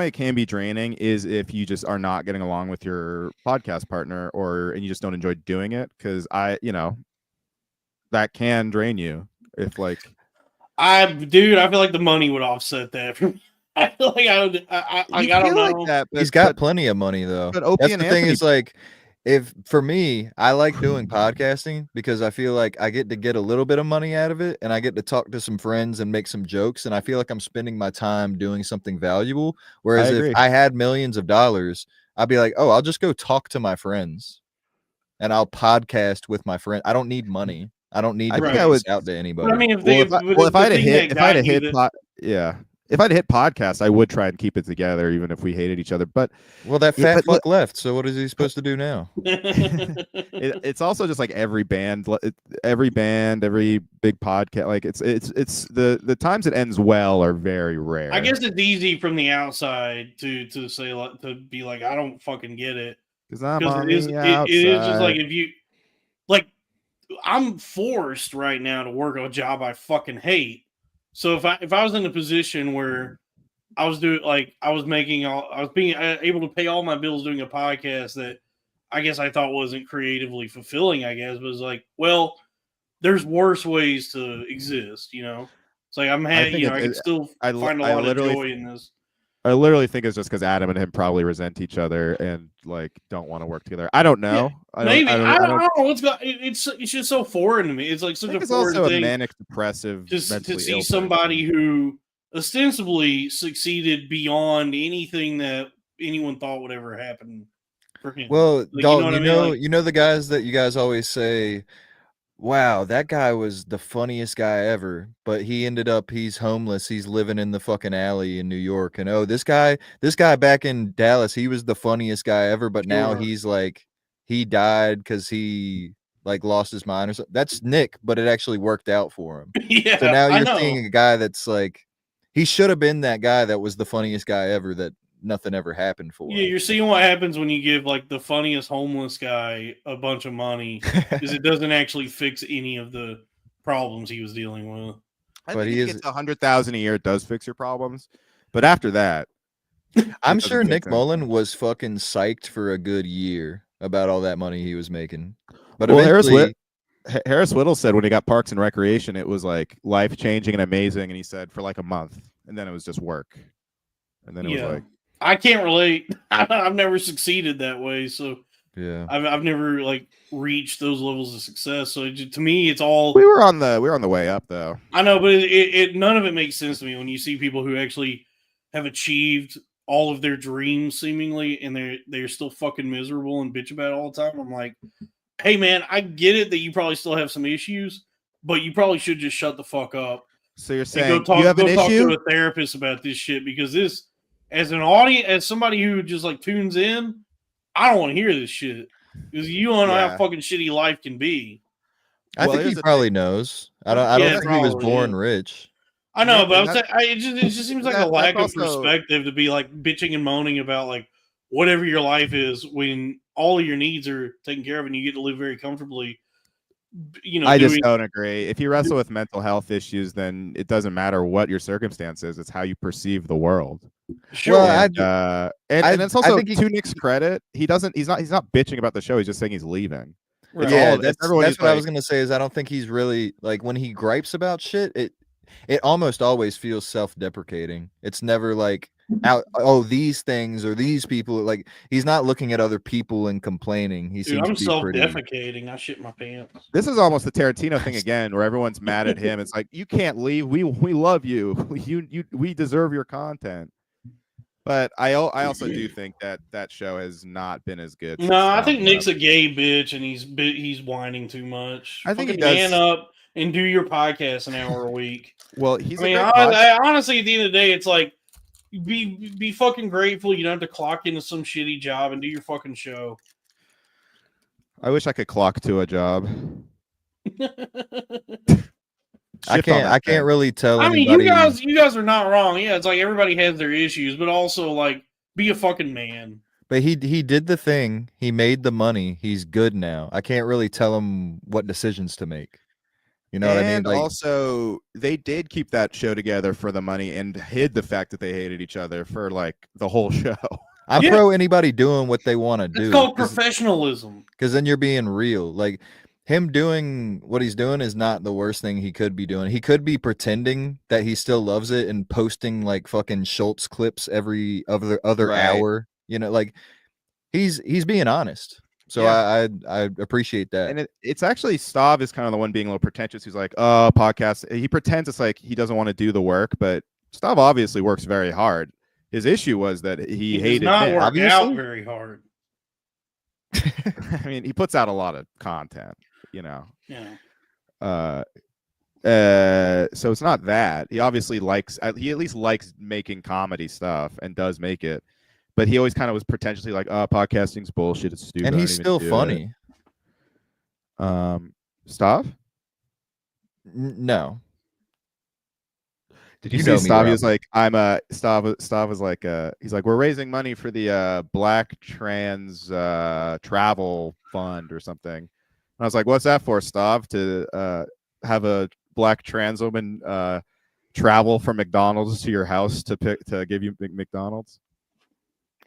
it can be draining is if you just are not getting along with your podcast partner, and you just don't enjoy doing it, because that can drain you. If like, I feel like the money would offset that. I feel like I don't know. Like that, he's got plenty of money though. But Opie that's and the Anthony, thing is like, if for me, I like doing podcasting because I feel like I get to get a little bit of money out of it, and I get to talk to some friends and make some jokes, and I feel like I'm spending my time doing something valuable. Whereas if I had millions of dollars, I'd be like, oh, I'll just go talk to my friends, and I'll podcast with my friend. I don't need money. I don't need to put out to anybody. But I mean, if I had hit podcast, I would try and keep it together, even if we hated each other. But that fat fuck left. So what is he supposed to do now? It's also just like every band, every big podcast. Like it's the times it ends well are very rare. I guess it's easy from the outside to say, to be like, I don't fucking get it. Because I'm Because on it is the it is just like outside. if you like I'm forced right now to work a job I fucking hate. So if I was in a position where I was doing like I was being able to pay all my bills doing a podcast that I guess I thought wasn't creatively fulfilling, I guess, but it's like, well, there's worse ways to exist, you know. It's like I think I can still I, li- find a I lot of literally joy in this. I literally think it's just because Adam and him probably resent each other and like don't want to work together. I don't Yeah, know. maybe I I don't don't know what's got it's just so foreign to me. It's like I such a think it's foreign also a thing manic depressive, to mentally see ill somebody person. who ostensibly succeeded beyond anything that anyone thought would ever happen for him. Well, Like, you know Dalton, what I mean? Like, you know the guys that you guys always say, wow, that guy was the funniest guy ever, but he's homeless. He's living in the fucking alley in New York. And oh, this guy back in Dallas, he was the funniest guy ever, but now sure. he's like, he died because he like lost his mind or something. That's Nick, but it actually worked out for him. Yeah, So now I you're know. seeing a guy that's like, he should have been that guy that was the funniest guy ever that nothing ever happened for Yeah, him. you're seeing what happens when you give like the funniest homeless guy a bunch of money, is it doesn't actually fix any of the problems he was dealing with. I But think he if you is. get to 100,000 a year, it does fix your problems. But after that, I'm it sure doesn't Nick fix Mullen anything. was fucking psyched for a good year about all that money he was making. But Well, eventually, Harris Whittle said when he got Parks and Recreation, it was like life changing and amazing. And he said for like a month, and then it was just work. And then it was Yeah, like, I can't relate. I've never succeeded that way, so yeah. I've never like reached those levels of success. So to me, it's all we were on the way up though. I know, but it none of it makes sense to me when you see people who actually have achieved all of their dreams seemingly, and they're still fucking miserable and bitch about it all the time. I'm like, hey man, I get it that you probably still have some issues, but you probably should just shut the fuck up So you're and saying you have an talk issue? to a therapist about this shit, because this, as an audience, as somebody who just like tunes in, I don't want to hear this shit, because you don't know how Yeah. fucking shitty life can be. I Well, think here's he the probably knows. I Yeah, don't think he was probably, born yeah. rich. I know, Nick, but and I'm saying it just seems like a that's lack of also perspective to be like bitching and moaning about like whatever your life is when all of your needs are taken care of and you get to live very comfortably. You know, I just doing don't agree. If you wrestle with mental health issues, then it doesn't matter what your circumstance is; it's how you perceive the world. sure. Well, And it's I also think he, to Nick's credit, he's not bitching about the show. He's just saying he's leaving. It's Right. yeah, it's everyone that's is what I like, was gonna say. Is I don't think he's really like when he gripes about shit. It almost always feels self-deprecating. It's never like out. Oh, these things or these people. Like he's not looking at other people and complaining. He Dude, seems I'm to be pretty. self-defecating. I shit my pants. this is almost the Tarantino thing again, where everyone's mad at him. It's like you can't leave. We love you. We deserve your content. But I also do think that show has not been as good. No, Since I Ground think Nick's Up. a gay bitch and he's whining too much. I think he Fucking man does. up and do your podcast an hour a week. Well, he's I mean, a great podcast. honestly, at the end of the day, it's like be fucking grateful you don't have to clock into some shitty job and do your fucking show. I wish I could clock to a job. I can't really tell I mean, anybody. you guys are not wrong. Yeah, it's like everybody has their issues, but also like be a fucking man. But he did the thing. He made the money. He's good now. I can't really tell him what decisions to make. You know what I mean? And Like, also, they did keep that show together for the money and hid the fact that they hated each other for like the whole show. I'm Yeah. pro anybody doing what they want to do. It's called professionalism. Because then you're being real. Like him doing what he's doing is not the worst thing he could be doing. He could be pretending that he still loves it and posting like fucking Schultz clips every other Right. hour. You know, like he's being honest. So Yeah. I appreciate that. And it's actually Stav is kind of the one being a little pretentious. Who's like, oh, podcast. He pretends it's like he doesn't want to do the work, but Stav obviously works very hard. His issue was that he He does hated not Nick. work obviously. out very hard. I mean, he puts out a lot of content, you know. Yeah. So it's not that. He obviously likes, he at least likes making comedy stuff and does make it. But he always kind of was pretentiously like, oh, podcasting's bullshit. It's stupid. And I he's don't even still do funny. it." Stav? No. Did You you see tell me? Stav? He Rob? was like, Stav was like, he's like, we're raising money for the Black Trans Travel Fund or something. And I was like, what's that for, Stav? To have a black trans woman travel from McDonald's to your house to give you McDonald's?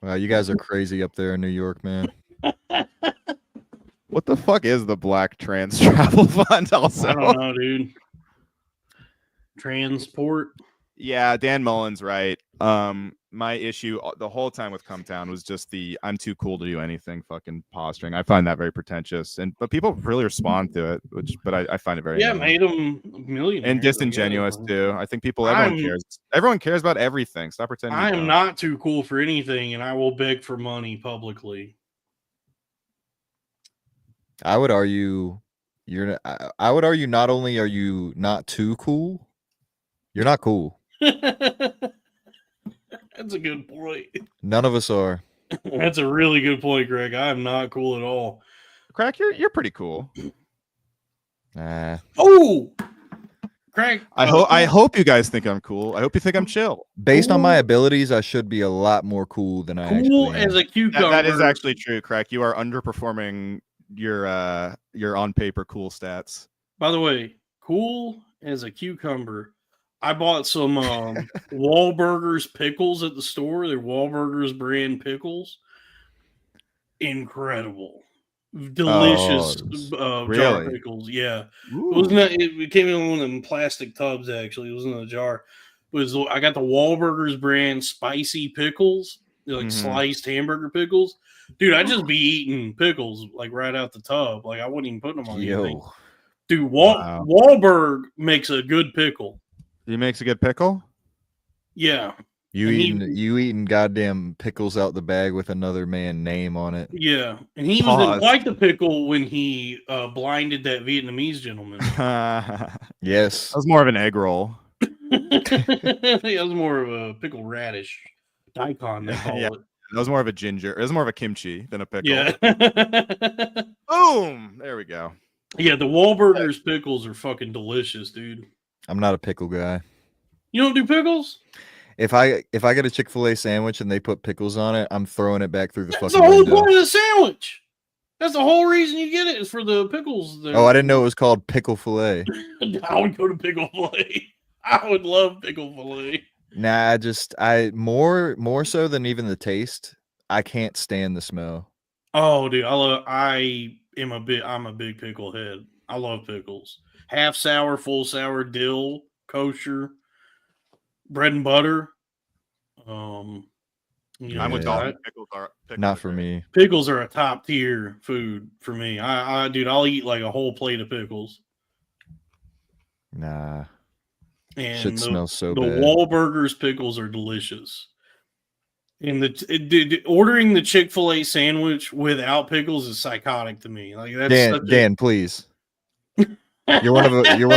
Wow, you guys are crazy up there in New York, man. What the fuck is the Black Trans Travel Fund? Also, I don't know, dude. Transport. Yeah, Dan Mullen's right. My issue the whole time with Come Town was just the I'm too cool to do anything fucking posturing. I find that very pretentious, but people really respond to it, but I find it very Yeah, annoying. made them millionaires. And disingenuous too. I think everyone cares. Everyone cares about everything. Stop pretending. I am not too cool for anything, and I will beg for money publicly. I would argue I would argue not only are you not too cool, you're not cool. That's a good point. None of us are. That's a really good point, Greg. I am not cool at all. Crack, you're pretty cool. Nah. Oh, Craig. I hope you guys think I'm cool. I hope you think I'm chill. Based on my abilities, I should be a lot more cool than I actually Cool am. as a cucumber. That is actually true, Crack. You are underperforming your on paper cool stats. By the way, cool as a cucumber. I bought some Wahlburgers pickles at the store. They're Wahlburgers brand pickles. Incredible. Delicious jar really? pickles. Yeah. Ooh. It came in one of them plastic tubs, actually. It was in a jar. I got the Wahlburgers brand spicy pickles. They're like sliced hamburger pickles. Dude, I just be eating pickles like right out the tub. Like I wouldn't even put them on anything. Dude, Wahlberg makes a good pickle. He makes a good pickle? Yeah. You eating goddamn pickles out the bag with another man's name on it. Yeah. And he was in quite the pickle when he blinded that Vietnamese gentleman. Yes. That was more of an egg roll. That was more of a pickle radish. Daikon, they call it. That was more of a ginger. It was more of a kimchi than a pickle. Yeah. Boom. There we go. Yeah, the Wahlburgers pickles are fucking delicious, dude. I'm not a pickle guy. You don't do pickles? If I get a Chick-fil-A sandwich and they put pickles on it, I'm throwing it back through the That's fucking the whole window. point of the sandwich. That's the whole reason you get it is for the pickles. There. Oh, I didn't know it was called pickle fillet. I would go to pickle fillet. I would love pickle fillet. Nah, I more so than even the taste. I can't stand the smell. Oh, dude, I'm a big pickle head. I love pickles. Half sour, full sour, dill, kosher, bread and butter. I'm with Dalton. Pickles not for me. Pickles are a top tier food for me. Dude, I'll eat like a whole plate of pickles. Nah. And shit smells so bad. The Wahlburgers pickles are delicious. And ordering the Chick-fil-A sandwich without pickles is psychotic to me. Like that's Dan, please. You're one of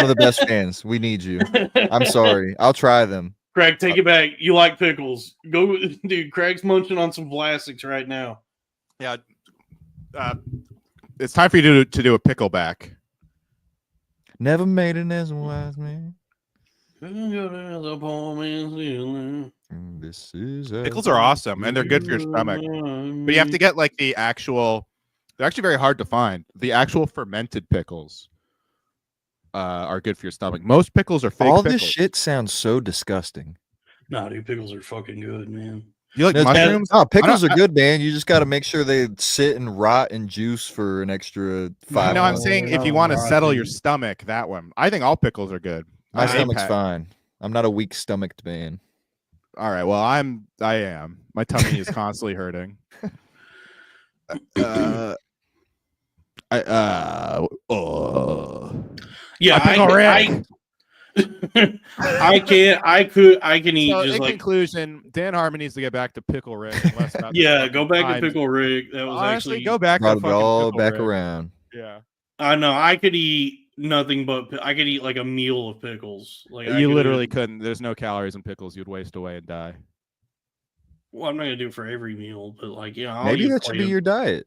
the best fans. We need you. I'm sorry. I'll try them. Craig, take it back. You like pickles. Go, dude. Craig's munching on some plastics right now. Yeah. It's time for you to do a pickleback. Never made it as a wise man. Pickles are awesome, and they're good for your stomach. But you have to get like the actual. They're actually very hard to find. The actual fermented pickles are good for your stomach. Most pickles are fake. All pickles. this shit sounds so disgusting. Nah, dude, pickles are fucking good, man. You like mushrooms? No, pickles are good, man. You just got to make sure they sit and rot in juice for an extra 5 No, I'm months. saying if you want to settle your stomach, that one. I think all pickles are good. My stomach's fine. I'm not a weak stomached man. All right. Well, I am. My tummy is constantly hurting. Yeah, I can eat. So just in like conclusion, Dan Harmon needs to get back to Pickle Rick. Yeah, go back to Pickle Rick. That was honestly actually go back. Brought to it all Pickle back Rick. around. Yeah. I know. I could eat nothing but I could eat like a meal of pickles. Like You literally couldn't. There's no calories in pickles. You'd waste away and die. Well, I'm not gonna do it for every meal, but like I'll Maybe eat that should be your diet.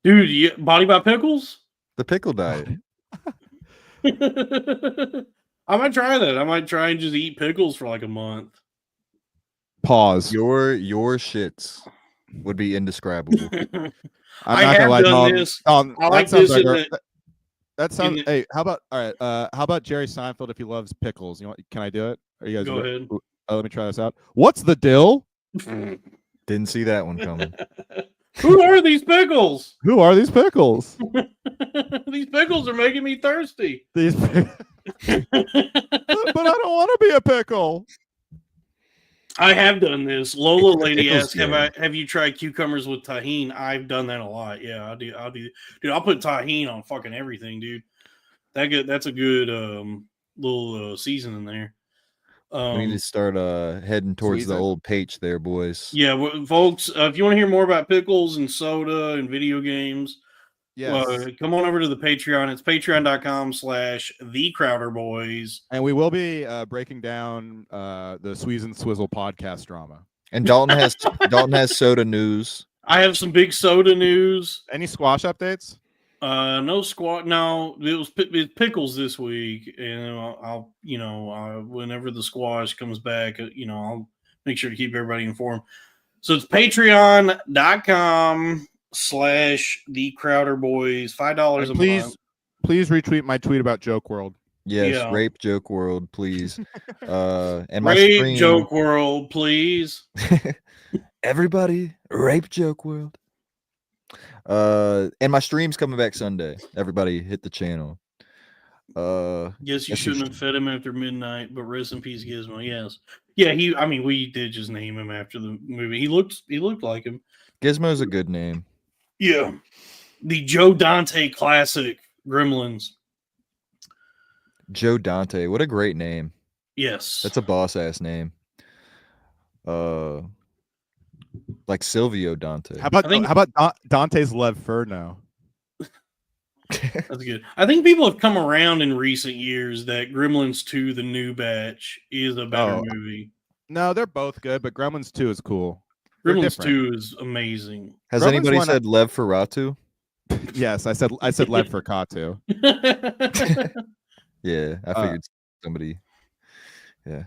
dude. Body by pickles. The pickle diet. I might try that. I might try and just eat pickles for like a month. Pause. Your shits would be indescribable. I have done this. I like this that sounds. Hey, how about how about Jerry Seinfeld if he loves pickles? You know, can I do it? Are you guys go ahead? Let me try this out. What's the dill? Didn't see that one coming. Who are these pickles? Who are these pickles? These pickles are making me thirsty. But I don't want to be a pickle. I have done this. Lola lady Pickles, asked, "Have you tried cucumbers with tahini?" I've done that a lot. Yeah, I'll do. Dude, I'll put tahini on fucking everything, dude. That's a good little seasoning there. We need to start heading towards the old page there, boys. Yeah, well, folks, if you want to hear more about pickles and soda and video games, come on over to the Patreon. It's patreon.com/thecrowderboys. And we will be breaking down the Sweez and Swizzle podcast drama. And Dalton has soda news. I have some big soda news. Any squash updates? No squat. No, it's pickles this week, and I'll whenever the squash comes back, I'll make sure to keep everybody informed. So it's patreon.com/thecrowderboys, $5 a month. Please retweet my tweet about JokeWRLD. Yes, rape JokeWRLD, please. And my rape stream, JokeWRLD, please. Everybody, rape JokeWRLD. And my stream's coming back Sunday. Everybody hit the channel. Yes, you shouldn't have fed him after midnight, but rest in peace, Gizmo. Yes. Yeah, we did just name him after the movie. He looked like him. Gizmo's a good name. Yeah. The Joe Dante classic, Gremlins. Joe Dante. What a great name. Yes. That's a boss ass name. Like Silvio Dante. How about Dante's Lev Furno? That's good. I think people have come around in recent years that Gremlins 2, the new batch, is a better movie. No, they're both good, but Gremlins 2 is cool. Gremlins 2 is amazing. Has anybody said Lev Ferratu? Yes, I said Lev Furcatu. Yeah, I figured somebody. Yeah.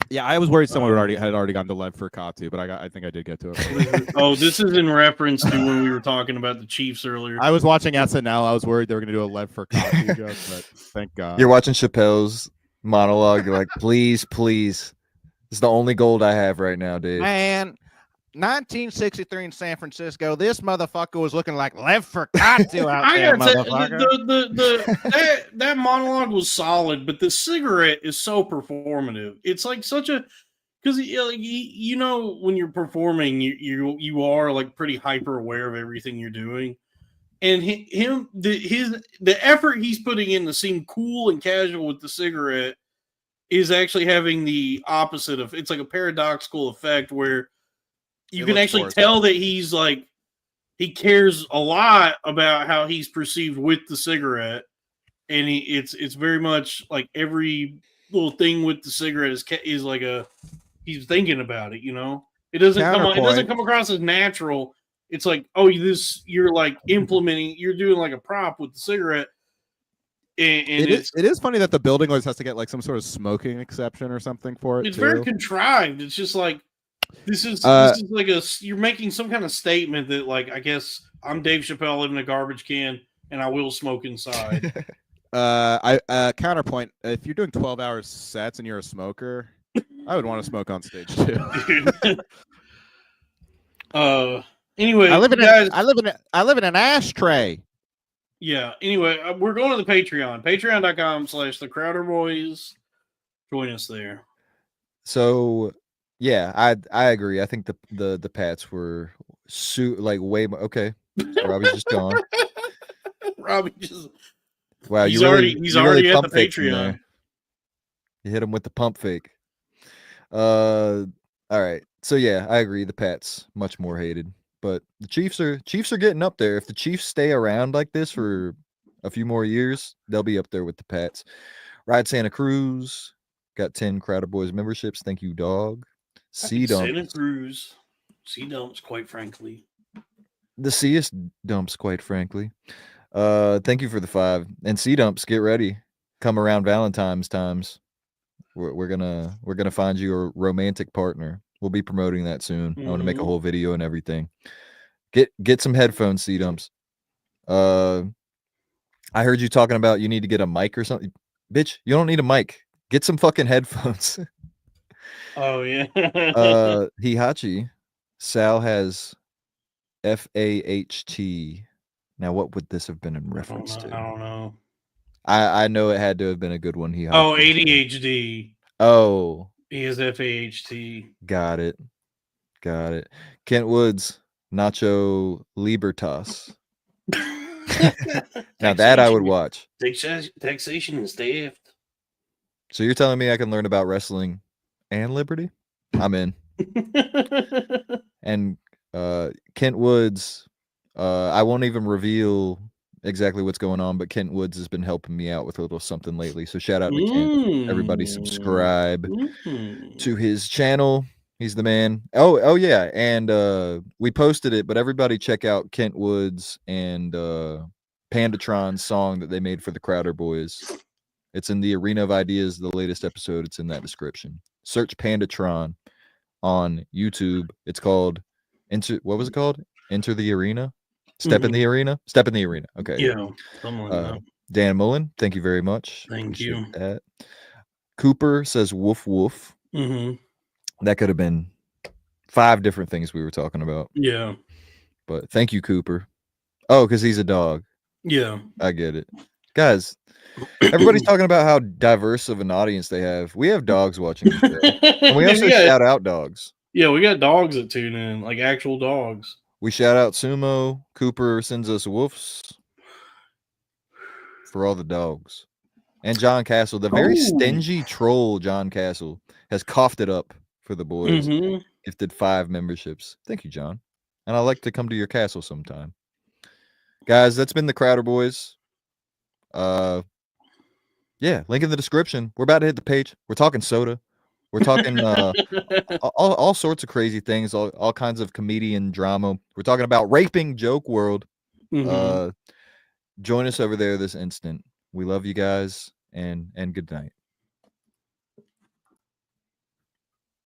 Yeah, I was worried someone had already gone to Lev Furcatu, but I think I did get to it. This is in reference to when we were talking about the Chiefs earlier. I was watching SNL. I was worried they were going to do a Lev Furcatu joke, but thank God. You're watching Chappelle's monologue. You're like, please. It's the only gold I have right now, Dave. Man, 1963 in San Francisco, this motherfucker was looking like Lev Furcatu out there, motherfucker. That monologue was solid, but the cigarette is so performative. It's like because when you're performing, you are like pretty hyper aware of everything you're doing, and the effort he's putting in to seem cool and casual with the cigarette is actually having the opposite of. It's like a paradoxical effect where you can actually tell that he's like he cares a lot about how he's perceived with the cigarette, and it's very much like every little thing with the cigarette is like he's thinking about it. It doesn't come across as natural. It's like, you're like you're doing like a prop with the cigarette. And it is funny that the building always has to get like some sort of smoking exception or something for it. It's very contrived. It's just like this is like you're making some kind of statement that like, I guess I'm Dave Chappelle, live in a garbage can, and I will smoke inside. Counterpoint: if you're doing 12-hour sets and you're a smoker, I would want to smoke on stage too. Anyway, I live in an ashtray. Yeah. Anyway, we're going to the Patreon. Patreon.com/thecrowderboys. Join us there. So, yeah, I agree. I think the Pats were way more. Okay, Robbie's just gone. Robbie just. Wow, he's already at the Patreon. You hit him with the pump fake. All right. So yeah, I agree. The Pats much more hated, but the Chiefs are getting up there. If the Chiefs stay around like this for a few more years, they'll be up there with the Pats. Ride Santa Cruz got 10 Crowder Boys memberships. Thank you, dog. Santa Cruz, C-dumps, quite frankly. The C-est dumps, quite frankly. Thank you for the 5. And C-dumps, get ready. come around Valentine's times, we're gonna find you a romantic partner. We'll be promoting that soon. I want to make a whole video and everything. Get some headphones, C-Dumps. I heard you talking about you need to get a mic or something. Bitch, you don't need a mic. Get some fucking headphones. Oh yeah. Hihachi, Sal has FAHT. Now, what would this have been in reference to? I don't know. I know it had to have been a good one. Hihachi. Oh, ADHD. Oh, He has FAHT. got it. Kent Woods, Nacho Libertas. Now that I would watch. Taxation is theft. So you're telling me I can learn about wrestling and liberty? I'm in. And Kent Woods, I won't even reveal exactly what's going on, but Kent Woods has been helping me out with a little something lately. So shout out to Kent. Everybody subscribe to his channel. He's the man. Oh yeah. And we posted it, but everybody check out Kent Woods and Pandatron's song that they made for the Crowder Boys. It's in the Arena of Ideas, the latest episode. It's in that description. Search Pandatron on YouTube. It's called what was it called? Enter the Arena? Step in the Arena? Step in the Arena. Okay. Yeah. Something like that. Dan Mullen, thank you very much. Thank Appreciate you. that. Cooper says woof woof. That could have been 5 different things we were talking about. Yeah. But thank you, Cooper. Oh, because he's a dog. Yeah. I get it. Guys, everybody's talking about how diverse of an audience they have. We have dogs watching the show. And we also shout out dogs. Yeah, we got dogs that tune in, like actual dogs. We shout out Sumo. Cooper sends us woofs for all the dogs. And John Castle, the very stingy troll John Castle, has coughed it up for the boys. Gifted 5 memberships. Thank you, John. And I'd like to come to your castle sometime. Guys, that's been the Crowder Boys. Yeah, link in the description. We're about to hit the page. We're talking soda. We're talking all sorts of crazy things, all kinds of comedian drama. We're talking about raping Joke World. Join us over there this instant. We love you guys, and good night.